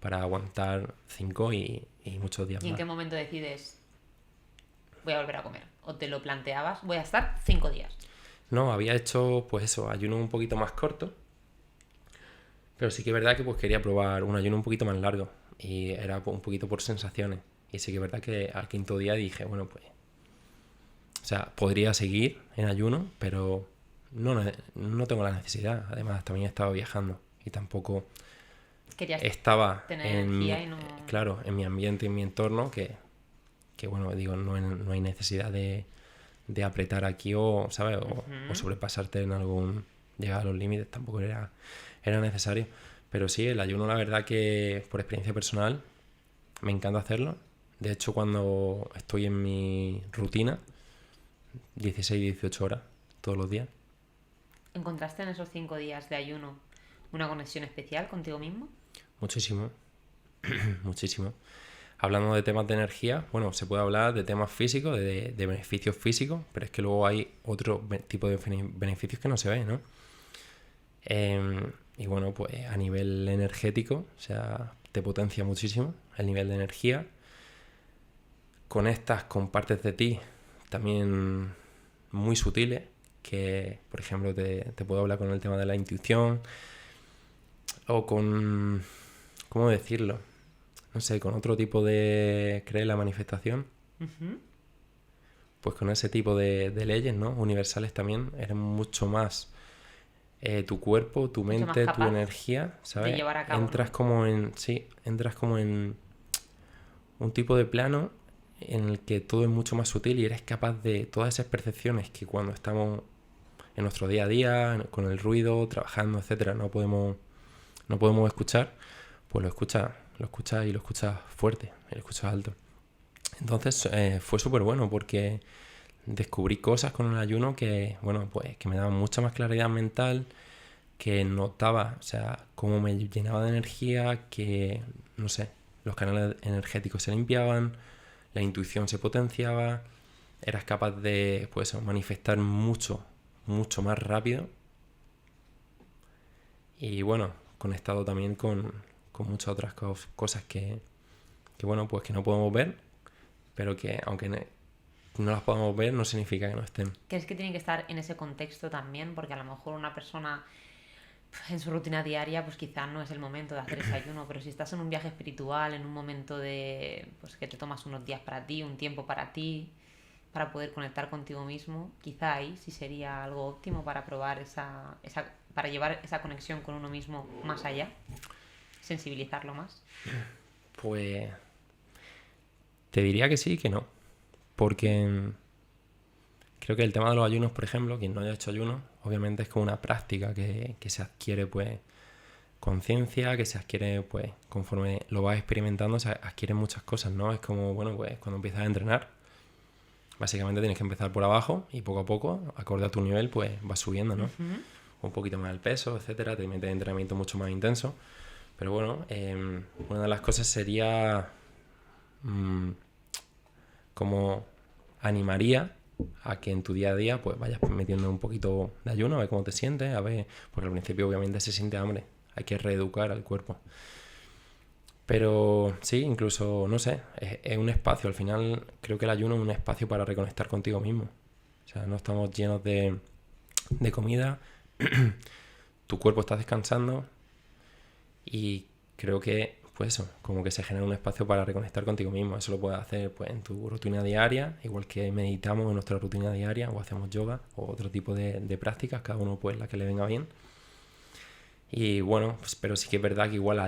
B: para aguantar 5 y muchos días
A: ¿Y en
B: más.
A: qué momento decides voy a volver a comer? ¿O te lo planteabas? Voy a estar 5 días.
B: No, había hecho, pues eso, ayuno un poquito más corto. Pero sí que es verdad que pues quería probar un ayuno un poquito más largo. Y era un poquito por sensaciones. Y sí que es verdad que al quinto día dije, bueno, pues... O sea, podría seguir en ayuno, pero no tengo la necesidad. Además, también estaba viajando. Y tampoco
A: Querías
B: estaba
A: tener
B: en mi,
A: energía y no...
B: claro, en mi ambiente, en mi entorno, que bueno, digo, no hay necesidad de apretar aquí o, ¿sabes? O sobrepasarte en algún... Llegar a los límites, tampoco era necesario. Pero sí, el ayuno, la verdad que por experiencia personal, me encanta hacerlo. De hecho, cuando estoy en mi rutina, 16, 18 horas todos los días.
A: ¿Encontraste en esos 5 días de ayuno una conexión especial contigo mismo?
B: Muchísimo, muchísimo. Hablando de temas de energía, bueno, se puede hablar de temas físicos, de beneficios físicos, pero es que luego hay otro tipo de beneficios que no se ven, ¿no? Y bueno, pues a nivel energético, o sea, te potencia muchísimo el nivel de energía. Conectas con partes de ti también muy sutiles, que por ejemplo te puedo hablar con el tema de la intuición o con, ¿cómo decirlo? No sé, con otro tipo de creer en la manifestación. Pues con ese tipo de leyes, ¿no? Universales también, eres mucho más tu cuerpo, tu
A: Mucho más
B: mente, tu
A: capaz
B: energía, ¿sabes?
A: de llevar a cabo,
B: Entras
A: ¿no?
B: como en, sí, entras como en un tipo de plano en el que todo es mucho más sutil y eres capaz de todas esas percepciones que cuando estamos en nuestro día a día, con el ruido, trabajando, etcétera, no podemos escuchar, pues lo escuchas y lo escuchas fuerte, y lo escuchas alto. Entonces fue súper bueno porque descubrí cosas con el ayuno que, bueno, pues que me daban mucha más claridad mental, que notaba, o sea, cómo me llenaba de energía, que, no sé, los canales energéticos se limpiaban, la intuición se potenciaba, eras capaz de, pues, manifestar mucho más rápido. Y bueno, conectado también con muchas otras cosas que, bueno, pues que no podemos ver, pero que aunque no las podamos ver, no significa que no estén.
A: ¿Crees que tienen que estar en ese contexto también? Porque a lo mejor una persona en su rutina diaria, pues quizás no es el momento de hacer ese ayuno, pero si estás en un viaje espiritual, en un momento de, pues que te tomas unos días para ti, un tiempo para ti, para poder conectar contigo mismo, quizá ahí sí sería algo óptimo para probar para llevar esa conexión con uno mismo más allá, sensibilizarlo más.
B: Pues te diría que sí y que no, porque creo que el tema de los ayunos, por ejemplo, quien no haya hecho ayunos, obviamente es como una práctica que se adquiere, pues, conciencia, que se adquiere, pues, conforme lo vas experimentando, se adquieren muchas cosas, ¿no? Es como, bueno, pues, cuando empiezas a entrenar, básicamente tienes que empezar por abajo y poco a poco, acorde a tu nivel, pues, vas subiendo, ¿no? Un poquito más el peso, etcétera, te metes en entrenamiento mucho más intenso. Pero bueno, una de las cosas sería como animaría a que en tu día a día pues vayas metiendo un poquito de ayuno, a ver cómo te sientes, a ver, porque al principio obviamente se siente hambre, hay que reeducar al cuerpo. Pero sí, incluso, no sé, es un espacio, al final creo que el ayuno es un espacio para reconectar contigo mismo. O sea, no estamos llenos de comida, tu cuerpo está descansando y creo que, pues eso, como que se genera un espacio para reconectar contigo mismo. Eso lo puedes hacer pues en tu rutina diaria, igual que meditamos en nuestra rutina diaria o hacemos yoga o otro tipo de prácticas, cada uno pues la que le venga bien. Y bueno, pues, pero sí que es verdad que igual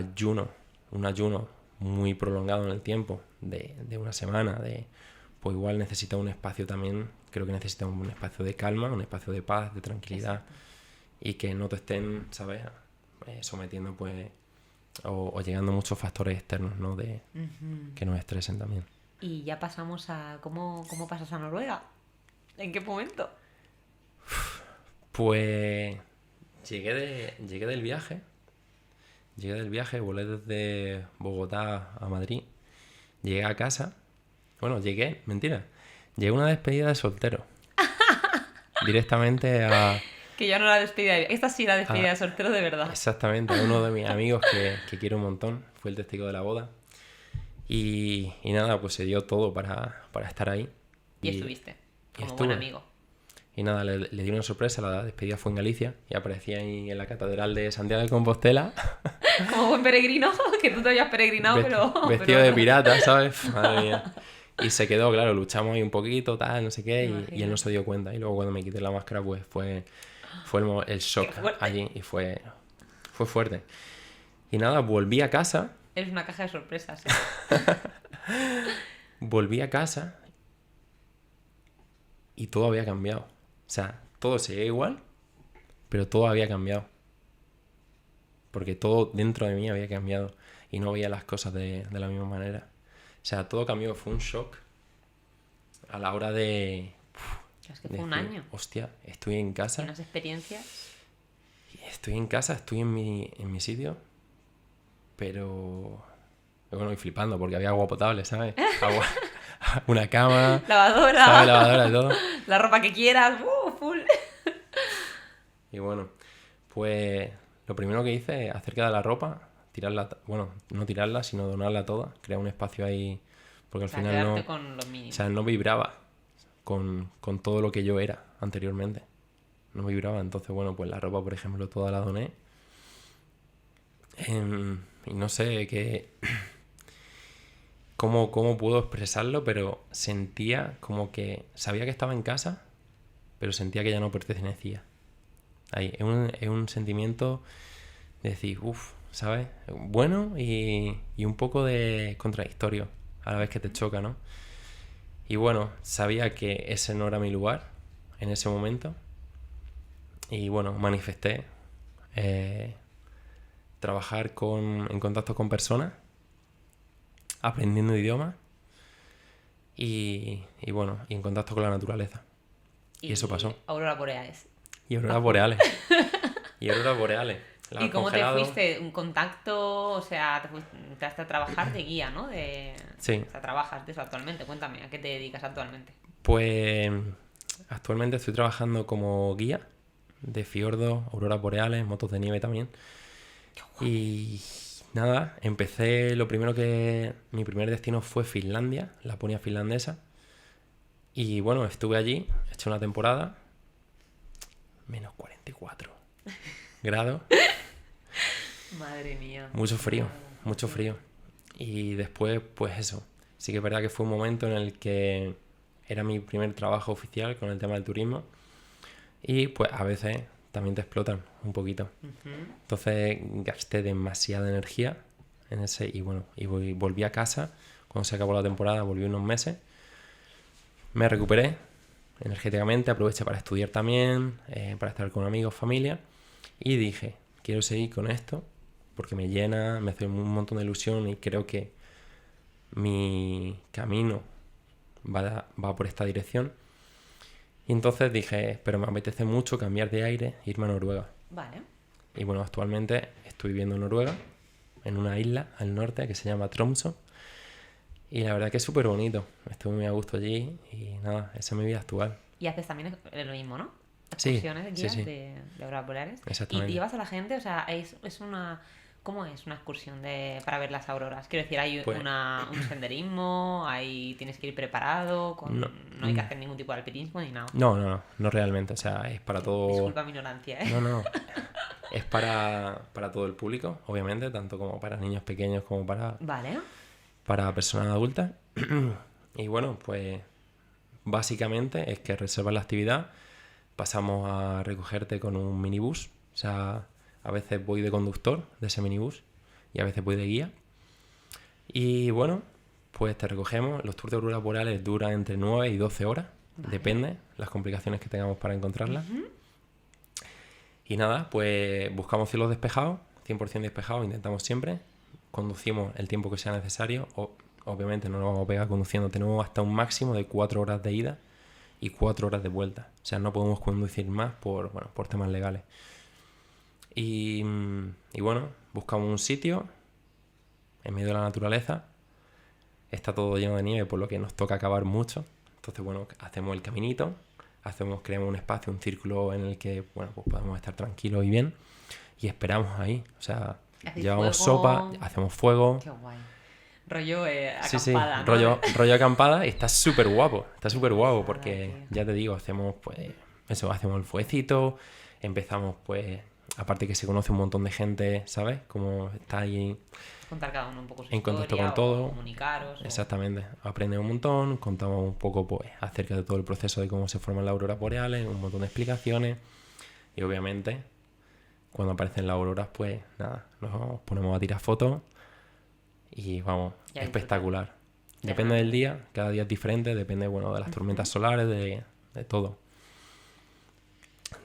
B: un ayuno muy prolongado en el tiempo, de una semana, pues igual necesita un espacio también, creo que necesita un espacio de calma, un espacio de paz, de tranquilidad. Exacto. Y que no te estén, ¿sabes?, sometiendo pues o llegando muchos factores externos, ¿no? Que nos estresen también.
A: Y ya pasamos a cómo pasas a Noruega. ¿En qué momento?
B: Pues llegué del viaje. Volé desde Bogotá a Madrid. Llegué a casa. Bueno, llegué a una despedida de soltero. Directamente a...
A: Que ya no la despedida. Esta sí la despedida de soltero de verdad.
B: Exactamente, a uno de mis amigos que quiero un montón. Fue el testigo de la boda. Y nada, pues se dio todo para estar ahí.
A: Y estuviste, como buen amigo.
B: Y nada, le di una sorpresa, la despedida fue en Galicia y aparecí ahí en la Catedral de Santiago de Compostela.
A: Como buen peregrino, que tú te habías peregrinado,
B: Vestido de pirata, ¿sabes? Madre mía. Y se quedó, claro, luchamos ahí un poquito, tal, no sé qué, y él no se dio cuenta. Y luego cuando me quité la máscara, pues fue el shock allí y fue fuerte. Y nada, volví a casa.
A: Eres una caja de sorpresas.
B: Volví a casa y todo había cambiado. O sea, todo seguía igual, pero todo había cambiado. Porque todo dentro de mí había cambiado y no veía las cosas de la misma manera. O sea, todo cambió, fue un shock a la hora de...
A: Es que fue un año.
B: Hostia, estoy en casa.
A: Unas experiencias.
B: Estoy en casa, estoy en mi sitio, pero... Bueno, y flipando porque había agua potable, ¿sabes? Agua, una cama,
A: Lavadora.
B: ¿sabes? Lavadora y todo.
A: La ropa que quieras, full.
B: Y bueno, pues lo primero que hice acerca de la ropa, tirarla, bueno, no tirarla, sino donarla toda, crear un espacio ahí, porque al final no,
A: con lo mínimo.
B: o sea, no vibraba con todo lo que yo era anteriormente. No vibraba, entonces bueno, pues la ropa, por ejemplo, toda la doné. Y no sé cómo puedo expresarlo, pero sentía como que sabía que estaba en casa, pero sentía que ya no pertenecía. Ahí, es un sentimiento de decir, uff, ¿sabes? Bueno y un poco de contradictorio a la vez que te choca, ¿no? Y bueno, sabía que ese no era mi lugar en ese momento. Y bueno, manifesté trabajar en contacto con personas, aprendiendo idiomas y bueno, y en contacto con la naturaleza. Y eso pasó.
A: Auroras boreales.
B: Y auroras boreales. Y auroras boreales.
A: ¿Y cómo te fuiste? ¿Un contacto? O sea, te fuiste a trabajar de guía, ¿no?
B: Sí.
A: O sea, trabajas de eso actualmente. Cuéntame, ¿a qué te dedicas actualmente?
B: Pues actualmente estoy trabajando como guía de fiordos, auroras boreales, motos de nieve también. Y nada, mi primer destino fue Finlandia, Laponia finlandesa. Y bueno, estuve allí, he hecho una temporada, menos 44 grados.
A: Madre mía.
B: Mucho frío. Y después, pues eso, sí que es verdad que fue un momento en el que era mi primer trabajo oficial con el tema del turismo. Y pues a veces también te explotan un poquito. Entonces gasté demasiada energía en ese y bueno, volví a casa. Cuando se acabó la temporada volví unos meses. Me recuperé energéticamente, aproveché para estudiar también, para estar con amigos, familia. Y dije, quiero seguir con esto porque me llena, me hace un montón de ilusión y creo que mi camino va por esta dirección. Y entonces dije, pero me apetece mucho cambiar de aire e irme a Noruega.
A: Vale.
B: Y bueno, actualmente estoy viviendo en Noruega, en una isla al norte que se llama Tromsø. Y la verdad que es súper bonito. Estuve muy a gusto allí y nada, esa es mi vida actual.
A: Y haces también lo mismo, ¿no?
B: Sí,
A: excursiones, guías
B: sí.
A: de auroras boreales.
B: Exactamente.
A: ¿Y llevas a la gente? O sea, es una... ¿Cómo es una excursión para ver las auroras? Quiero decir, ¿hay
B: Pues,
A: un senderismo? ¿Tienes que ir preparado?
B: No.
A: No hay que hacer ningún tipo de alpinismo ni nada.
B: No realmente. O sea, es para todo...
A: Disculpa mi ignorancia, ¿eh?
B: No. Es para todo el público, obviamente, tanto como para niños pequeños como
A: Vale.
B: para personas adultas. Y bueno, pues básicamente es que reservas la actividad, pasamos a recogerte con un minibús. O sea, a veces voy de conductor de ese minibús y a veces voy de guía. Y bueno, pues te recogemos. Los tours de auroras boreales duran entre 9 y 12 horas. Vale. Depende las complicaciones que tengamos para encontrarlas. Y nada, pues buscamos cielos despejados, 100% despejados, intentamos siempre. Conducimos el tiempo que sea necesario. Obviamente no nos vamos a pegar conduciendo. Tenemos hasta un máximo de 4 horas de ida y 4 horas de vuelta. O sea, no podemos conducir más por temas legales. Y bueno, buscamos un sitio en medio de la naturaleza. Está todo lleno de nieve, por lo que nos toca acabar mucho. Entonces, bueno, hacemos el caminito, creamos un espacio, un círculo en el que, bueno, pues podemos estar tranquilos y bien. Y esperamos ahí. O sea, llevamos sopa, hacemos fuego.
A: Qué guay. Rollo acampada,
B: sí,
A: ¿no?
B: rollo acampada y está súper guapo porque, ya te digo, hacemos pues eso, hacemos el fuecito, empezamos pues, aparte que se conoce un montón de gente, ¿sabes? Como está ahí
A: Contar cada uno un poco su
B: en contacto
A: historia,
B: con todo.
A: o comunicaros.
B: Exactamente, aprendemos un montón, contamos un poco pues acerca de todo el proceso de cómo se forman las auroras boreales, un montón de explicaciones y obviamente cuando aparecen las auroras pues nada, nos ponemos a tirar fotos y vamos,
A: Ya
B: espectacular.
A: Ya
B: Depende
A: nada.
B: del día, cada día es diferente, depende bueno de las tormentas solares, de todo.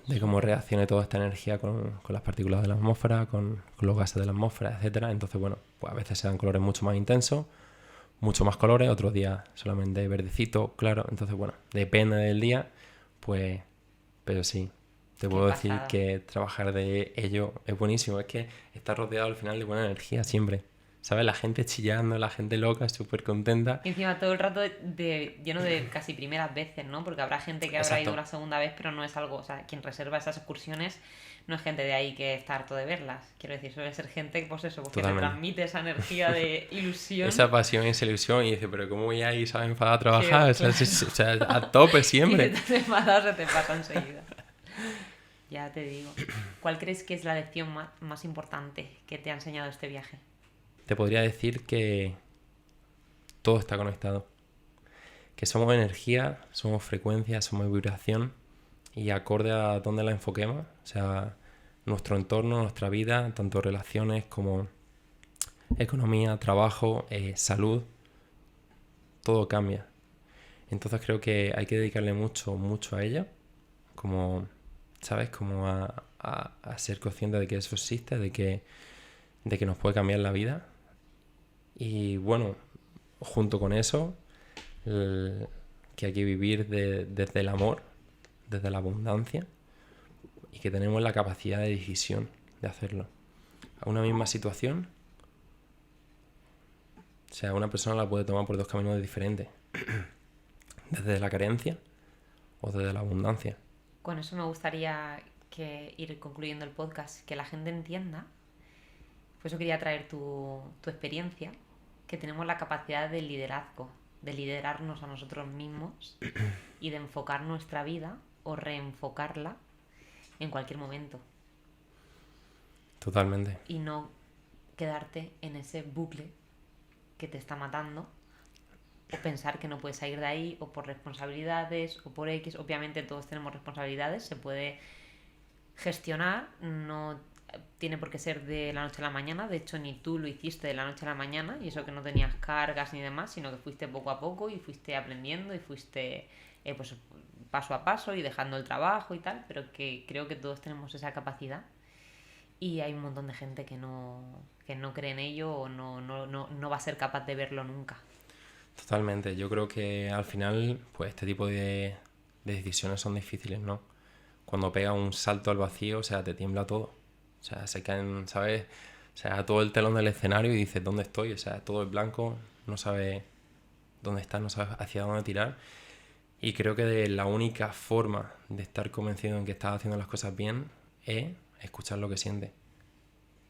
B: De cómo reaccione toda esta energía con las partículas de la atmósfera, con los gases de la atmósfera, etcétera. Entonces, bueno, pues a veces se dan colores mucho más intensos, mucho más colores, otros días solamente verdecito, claro. Entonces, bueno, depende del día, pues, pero sí, te puedo decir
A: pasada.
B: que trabajar de ello es buenísimo. Es que estás rodeado al final de buena energía siempre. ¿Sabes? La gente chillando, la gente loca, súper contenta.
A: Y encima todo el rato lleno de casi primeras veces, ¿no? Porque habrá gente que habrá
B: Exacto.
A: ido la segunda vez, pero no es algo, o sea, quien reserva esas excursiones no es gente de ahí que está harto de verlas. Quiero decir, suele ser gente, pues eso, porque te
B: Totalmente.
A: transmite esa energía de ilusión.
B: Esa pasión y esa ilusión y dice, pero ¿cómo voy a ir, ¿sabes? Enfadado a trabajar? O sea,
A: claro.
B: o sea, a tope
A: Y
B: siempre.
A: si te has enfadado se te pasa enseguida. Ya te digo. ¿Cuál crees que es la lección más importante que te ha enseñado este viaje?
B: Te podría decir que todo está conectado. Que somos energía, somos frecuencia, somos vibración y acorde a donde la enfoquemos, o sea, nuestro entorno, nuestra vida, tanto relaciones como economía, trabajo, salud, todo cambia. Entonces creo que hay que dedicarle mucho, mucho a ello, como, ¿sabes? Como a ser consciente de que eso existe, de que nos puede cambiar la vida. Y bueno, junto con eso, que hay que vivir desde el amor, desde la abundancia, y que tenemos la capacidad de decisión de hacerlo. A una misma situación, o sea, una persona la puede tomar por dos caminos diferentes. Desde la carencia o desde la abundancia.
A: Con eso me gustaría ir concluyendo el podcast, que la gente entienda. Por eso quería traer tu experiencia, que tenemos la capacidad de liderazgo, de liderarnos a nosotros mismos y de enfocar nuestra vida o reenfocarla en cualquier momento.
B: Totalmente.
A: Y no quedarte en ese bucle que te está matando, o pensar que no puedes salir de ahí, o por responsabilidades, o por X. Obviamente todos tenemos responsabilidades, se puede gestionar, no tiene por qué ser de la noche a la mañana. De hecho, ni tú lo hiciste de la noche a la mañana, y eso que no tenías cargas ni demás, sino que fuiste poco a poco y fuiste aprendiendo y fuiste pues paso a paso y dejando el trabajo y tal, pero que creo que todos tenemos esa capacidad. Y hay un montón de gente que no cree en ello o no va a ser capaz de verlo nunca.
B: Totalmente. Yo creo que al final, pues este tipo de decisiones son difíciles, ¿no? Cuando pega un salto al vacío, o sea, te tiembla todo. O sea, se caen, ¿sabes? O sea, todo el telón del escenario y dices, ¿dónde estoy? O sea, todo es blanco, no sabes dónde estás, no sabes hacia dónde tirar. Y creo que la única forma de estar convencido en que estás haciendo las cosas bien es escuchar lo que sientes.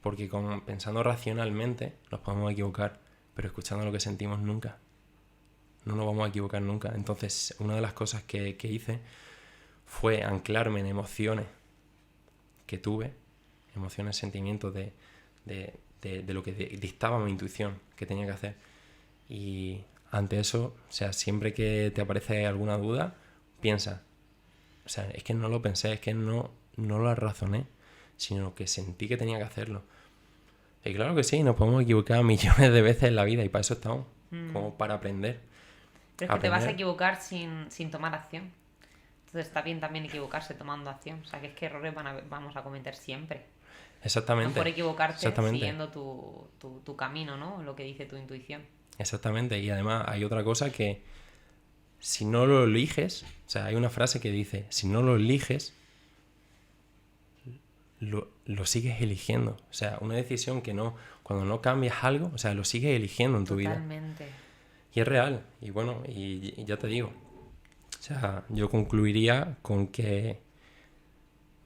B: Porque pensando racionalmente nos podemos equivocar, pero escuchando lo que sentimos nunca. No nos vamos a equivocar nunca. Entonces, una de las cosas que hice fue anclarme en emociones que tuve, emociones, sentimientos de lo que dictaba mi intuición que tenía que hacer. Y ante eso, o sea, siempre que te aparece alguna duda, piensa, o sea, es que no lo pensé, es que no lo razoné, sino que sentí que tenía que hacerlo. Y claro que sí, nos podemos equivocar millones de veces en la vida y para eso estamos, como para aprender.
A: Pero es que te vas a equivocar sin tomar acción. Entonces está bien también equivocarse tomando acción. O sea, que es que errores vamos a cometer siempre.
B: Exactamente.
A: Mejor equivocarte
B: Exactamente.
A: siguiendo tu camino, ¿no? Lo que dice tu intuición.
B: Exactamente. Y además hay otra cosa que si no lo eliges, o sea, hay una frase que dice, si no lo eliges, lo sigues eligiendo. O sea, una decisión que no, cuando no cambias algo, o sea, lo sigues eligiendo en tu vida.
A: Totalmente.
B: Y es real. Y bueno, y ya te digo. O sea, yo concluiría con que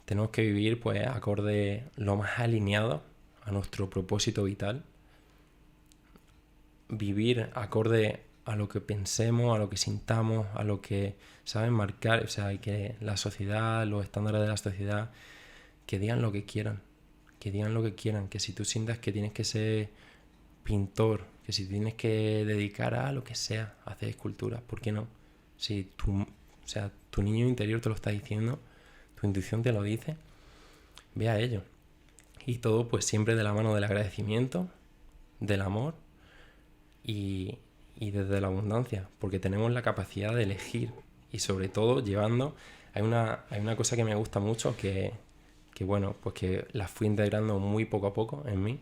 B: tenemos que vivir pues acorde lo más alineado a nuestro propósito vital. Vivir acorde a lo que pensemos, a lo que sintamos, a lo que, ¿sabes? Marcar, o sea, y que la sociedad, los estándares de la sociedad, que digan lo que quieran, que si tú sientas que tienes que ser pintor, que si tienes que dedicar a lo que sea, a hacer esculturas, ¿por qué no? Si tu niño interior te lo está diciendo, tu intuición te lo dice, ve a ello. Y todo pues siempre de la mano del agradecimiento, del amor y desde la abundancia, porque tenemos la capacidad de elegir y sobre todo llevando... Hay una cosa que me gusta mucho que bueno, pues que la fui integrando muy poco a poco en mí,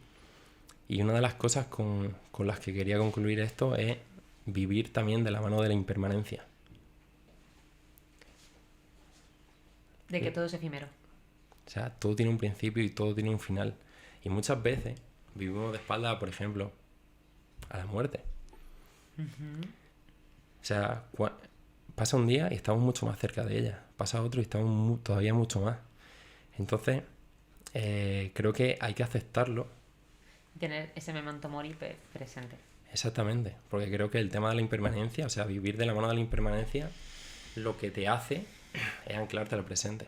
B: y una de las cosas con las que quería concluir esto es vivir también de la mano de la impermanencia.
A: De que todo es efímero.
B: O sea, todo tiene un principio y todo tiene un final. Y muchas veces vivimos de espalda, por ejemplo, a la muerte.
A: Uh-huh.
B: O sea, pasa un día y estamos mucho más cerca de ella. Pasa otro y estamos todavía mucho más. Entonces, creo que hay que aceptarlo.
A: Tener ese memento mori presente.
B: Exactamente, porque creo que el tema de la impermanencia, o sea, vivir de la mano de la impermanencia, lo que te hace es anclarte al presente.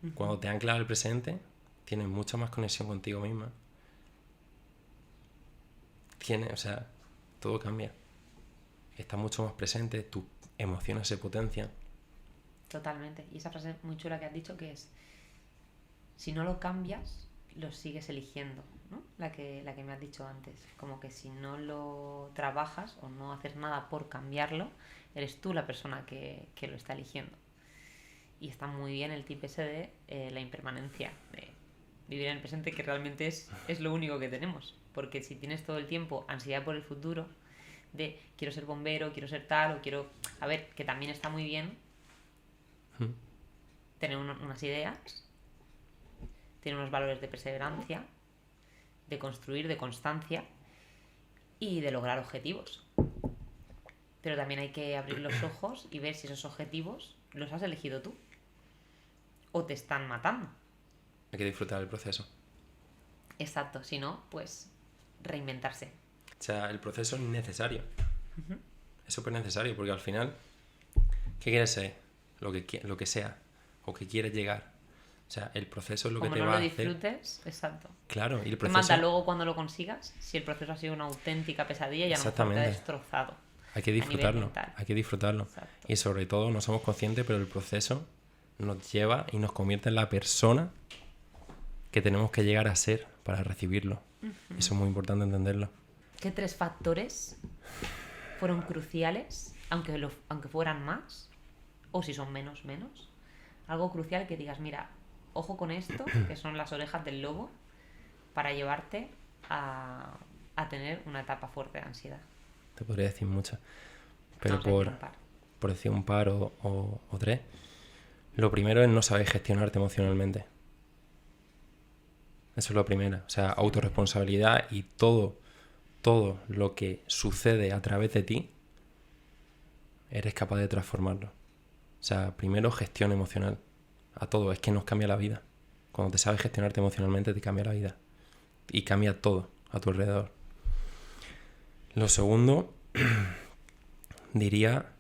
B: Uh-huh. Cuando te anclas al presente, tienes mucha más conexión contigo misma. O sea, todo cambia. Estás mucho más presente, tus emociones se potencian.
A: Totalmente. Y esa frase muy chula que has dicho, que es: si no lo cambias, lo sigues eligiendo, ¿no? La que me has dicho antes. Como que si no lo trabajas o no haces nada por cambiarlo, eres tú la persona que lo está eligiendo. Y está muy bien el tip ese de la impermanencia, de vivir en el presente, que realmente es lo único que tenemos. Porque si tienes todo el tiempo ansiedad por el futuro, de quiero ser bombero, quiero ser tal, o quiero... A ver, que también está muy bien tener unas ideas, tener unos valores de perseverancia, de construir, de constancia y de lograr objetivos. Pero también hay que abrir los ojos y ver si esos objetivos los has elegido tú o te están matando.
B: Hay que disfrutar del proceso.
A: Exacto, si no, pues reinventarse.
B: O sea, el proceso es necesario. Uh-huh. Es súper necesario, porque al final, ¿qué quieres ser? Lo que sea, o que quieres llegar. O sea, el proceso es lo que te va a hacer.
A: Como no lo disfrutes, exacto.
B: Claro, y el proceso...
A: Te manda luego cuando lo consigas, si el proceso ha sido una auténtica pesadilla y a lo mejor te ha destrozado.
B: Hay que disfrutarlo,
A: Exacto.
B: Y sobre todo no somos conscientes, pero el proceso nos lleva y nos convierte en la persona que tenemos que llegar a ser para recibirlo. Uh-huh. Eso es muy importante entenderlo.
A: ¿Qué 3 factores fueron cruciales, aunque fueran más, o si son menos? Algo crucial que digas, mira, ojo con esto, que son las orejas del lobo, para llevarte a tener una etapa fuerte de ansiedad.
B: Te podría decir muchas, pero por decir un par o 3, lo primero es no saber gestionarte emocionalmente. Eso es lo primero. O sea, autorresponsabilidad, y todo lo que sucede a través de ti, eres capaz de transformarlo. O sea, primero gestión emocional. A todo, es que nos cambia la vida. Cuando te sabes gestionarte emocionalmente, te cambia la vida. Y cambia todo a tu alrededor. Lo segundo, diría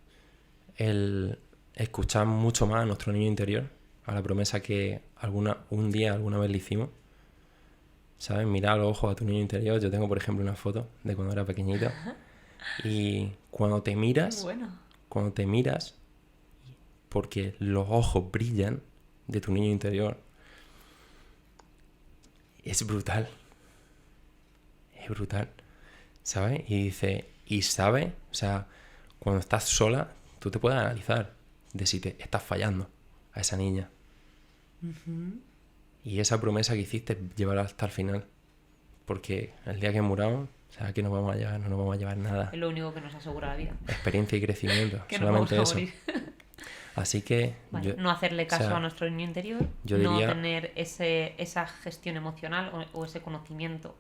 B: el escuchar mucho más a nuestro niño interior, a la promesa que alguna vez le hicimos. ¿Sabes? Mirar a los ojos a tu niño interior. Yo tengo, por ejemplo, una foto de cuando era pequeñito. Y cuando te miras, porque los ojos brillan de tu niño interior, es brutal. Es brutal. ¿Sabes? ¿Sabes? O sea, cuando estás sola, tú te puedes analizar de si te estás fallando a esa niña. Uh-huh. Y esa promesa que hiciste, llevarla hasta el final. Porque el día que muramos, o sea, que no nos vamos a llevar nada.
A: Es lo único que nos asegura la vida.
B: Experiencia y crecimiento.
A: Que
B: solamente
A: no
B: eso. Así que...
A: Vale, no hacerle caso a nuestro niño interior, no tener esa gestión emocional o ese conocimiento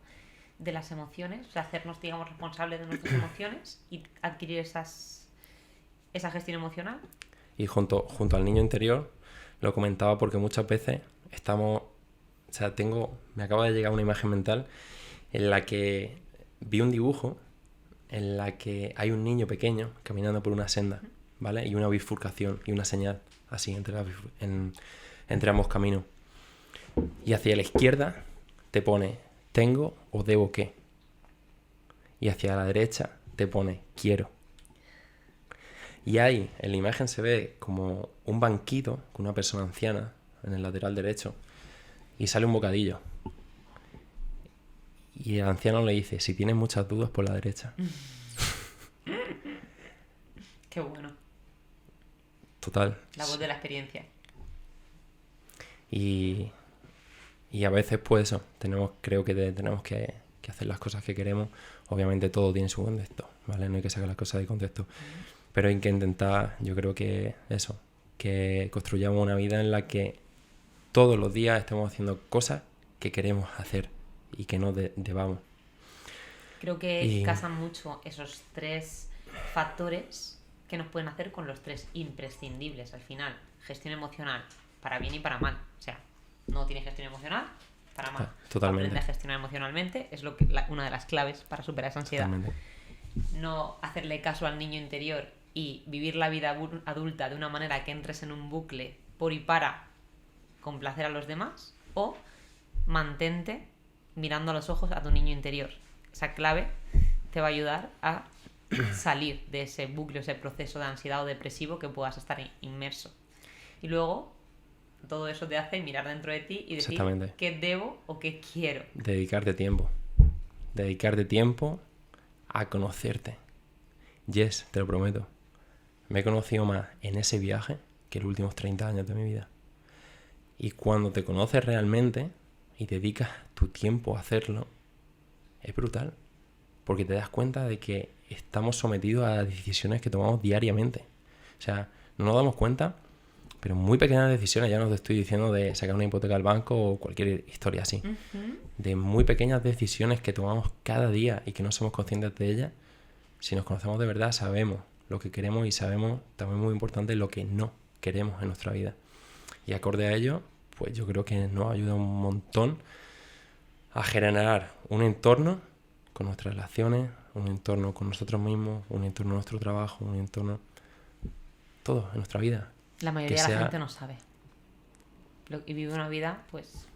A: de las emociones, o sea, hacernos, digamos, responsables de nuestras emociones y adquirir esa gestión emocional. Y
B: junto al niño interior, lo comentaba porque muchas veces estamos... O sea, me acaba de llegar una imagen mental en la que vi un dibujo en la que hay un niño pequeño caminando por una senda, ¿vale? Y una bifurcación y una señal así entre ambos caminos. Y hacia la izquierda te pone tengo o debo qué. Y hacia la derecha te pone quiero. Y ahí en la imagen se ve como un banquito con una persona anciana en el lateral derecho y sale un bocadillo. Y el anciano le dice, si tienes muchas dudas, por la derecha.
A: Qué bueno.
B: Total.
A: La voz de la experiencia.
B: Y a veces, pues eso, creo que tenemos que hacer las cosas que queremos. Obviamente todo tiene su contexto, ¿vale? No hay que sacar las cosas de contexto. Pero hay que intentar, yo creo que eso, que construyamos una vida en la que todos los días estemos haciendo cosas que queremos hacer y que no debamos.
A: Creo que casan mucho esos 3 factores que nos pueden hacer con los 3 imprescindibles al final. Gestión emocional, para bien y para mal. O sea, no tienes gestión emocional, para mal.
B: Totalmente.
A: Aprende a gestionar emocionalmente es una de las claves para superar esa ansiedad.
B: Totalmente.
A: No hacerle caso al niño interior y vivir la vida adulta de una manera que entres en un bucle por y para complacer a los demás, o mantente mirando a los ojos a tu niño interior. Esa clave te va a ayudar a salir de ese bucle, ese proceso de ansiedad o depresivo que puedas estar inmerso. Y luego todo eso te hace mirar dentro de ti y decir qué debo o qué quiero.
B: Dedicarte tiempo a conocerte. Yes, te lo prometo. Me he conocido más en ese viaje que en los últimos 30 años de mi vida. Y cuando te conoces realmente y dedicas tu tiempo a hacerlo, es brutal. Porque te das cuenta de que estamos sometidos a decisiones que tomamos diariamente. O sea, no nos damos cuenta, pero muy pequeñas decisiones, ya no te estoy diciendo de sacar una hipoteca al banco o cualquier historia así. De muy pequeñas decisiones que tomamos cada día y que no somos conscientes de ellas. Si nos conocemos de verdad, sabemos lo que queremos y sabemos, también muy importante, lo que no queremos en nuestra vida. Y acorde a ello, pues yo creo que nos ayuda un montón a generar un entorno con nuestras relaciones, un entorno con nosotros mismos, un entorno en nuestro trabajo, un entorno... todo en nuestra vida.
A: La mayoría de la gente no sabe. Y vive una vida, pues,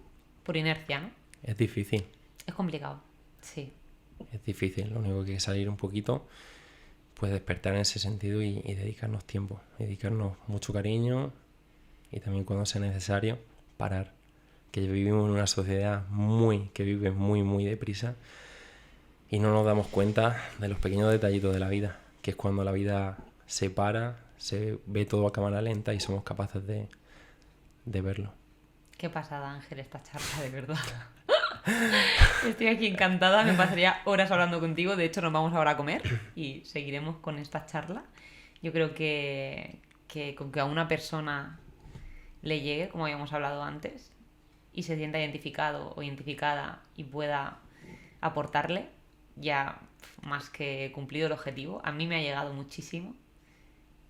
A: por inercia, ¿no?
B: Es difícil.
A: Es complicado, sí.
B: Es difícil, lo único que hay que salir un poquito, pues despertar en ese sentido y dedicarnos tiempo, dedicarnos mucho cariño y también cuando sea necesario parar. Que vivimos en una sociedad que vive muy, muy deprisa y no nos damos cuenta de los pequeños detallitos de la vida, que es cuando la vida se para, se ve todo a cámara lenta y somos capaces de verlo.
A: Qué pasada, Ángel, esta charla, de verdad. Estoy aquí encantada, me pasaría horas hablando contigo. De hecho, nos vamos ahora a comer y seguiremos con esta charla. Yo creo que con que a una persona le llegue, como habíamos hablado antes, y se sienta identificado o identificada y pueda aportarle, ya más que cumplido el objetivo. A mí me ha llegado muchísimo.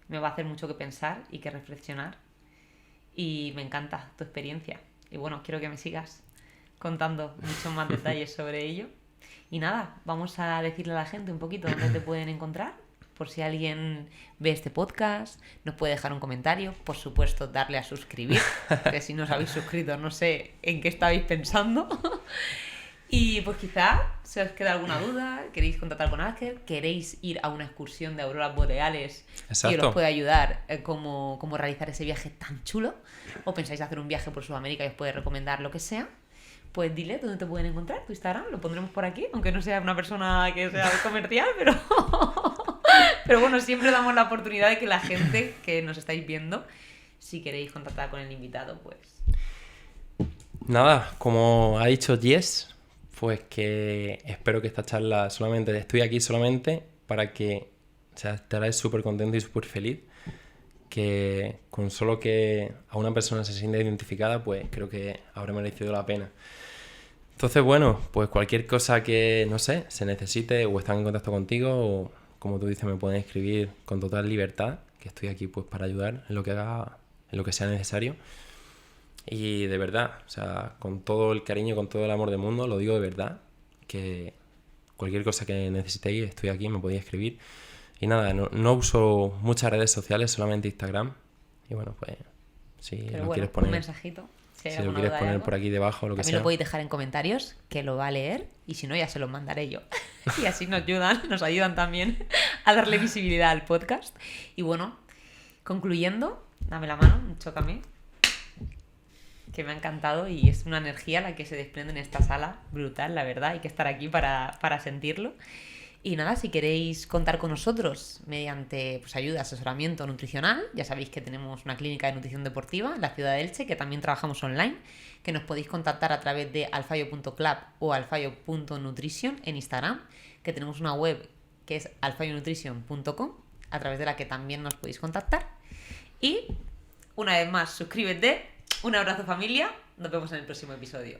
A: Me va a hacer mucho que pensar y que reflexionar. Y me encanta tu experiencia. Y bueno, quiero que me sigas contando muchos más detalles sobre ello. Y nada, vamos a decirle a la gente un poquito dónde te pueden encontrar. Por si alguien ve este podcast, nos puede dejar un comentario. Por supuesto, darle a suscribir, que si no os habéis suscrito no sé en qué estabais pensando. Y pues quizá se os queda alguna duda, queréis contactar con Ángel, queréis ir a una excursión de auroras boreales.
B: Exacto.
A: Y os puede ayudar cómo realizar ese viaje tan chulo, o pensáis hacer un viaje por Sudamérica y os puede recomendar lo que sea, pues dile dónde te pueden encontrar, tu Instagram, lo pondremos por aquí, aunque no sea una persona que sea comercial, pero bueno, siempre damos la oportunidad de que la gente que nos estáis viendo, si queréis contactar con el invitado, pues...
B: Nada, como ha dicho Jess, pues que espero que esta charla estoy aquí solamente para que, o sea, estarás súper contento y súper feliz, que con solo que a una persona se sienta identificada, pues creo que habrá merecido la pena. Entonces, bueno, pues cualquier cosa que, no sé, se necesite o están en contacto contigo o, como tú dices, me pueden escribir con total libertad, que estoy aquí pues para ayudar en lo que sea necesario. Y de verdad, o sea, con todo el cariño, con todo el amor del mundo, lo digo de verdad, que cualquier cosa que necesitéis, estoy aquí, me podéis escribir. Y nada, no uso muchas redes sociales, solamente Instagram. Y bueno, pues si
A: Pero
B: lo
A: bueno,
B: quieres poner,
A: un mensajito. Si hay
B: si lo
A: alguna
B: quieres
A: duda de
B: poner
A: algo.
B: por aquí debajo, lo que
A: También
B: sea.
A: lo podéis dejar en comentarios, que lo va a leer, y si no, ya se lo mandaré yo. Y así nos ayudan también a darle visibilidad al podcast. Y bueno, concluyendo, dame la mano, chócame, que me ha encantado y es una energía la que se desprende en esta sala, brutal, la verdad, hay que estar aquí para sentirlo. Y nada, si queréis contar con nosotros mediante pues, ayuda, asesoramiento nutricional, ya sabéis que tenemos una clínica de nutrición deportiva en la ciudad de Elche, que también trabajamos online, que nos podéis contactar a través de alfayo.club o alfayo.nutrition en Instagram, que tenemos una web que es alfayonutrition.com, a través de la que también nos podéis contactar. Y una vez más, suscríbete, un abrazo familia, nos vemos en el próximo episodio.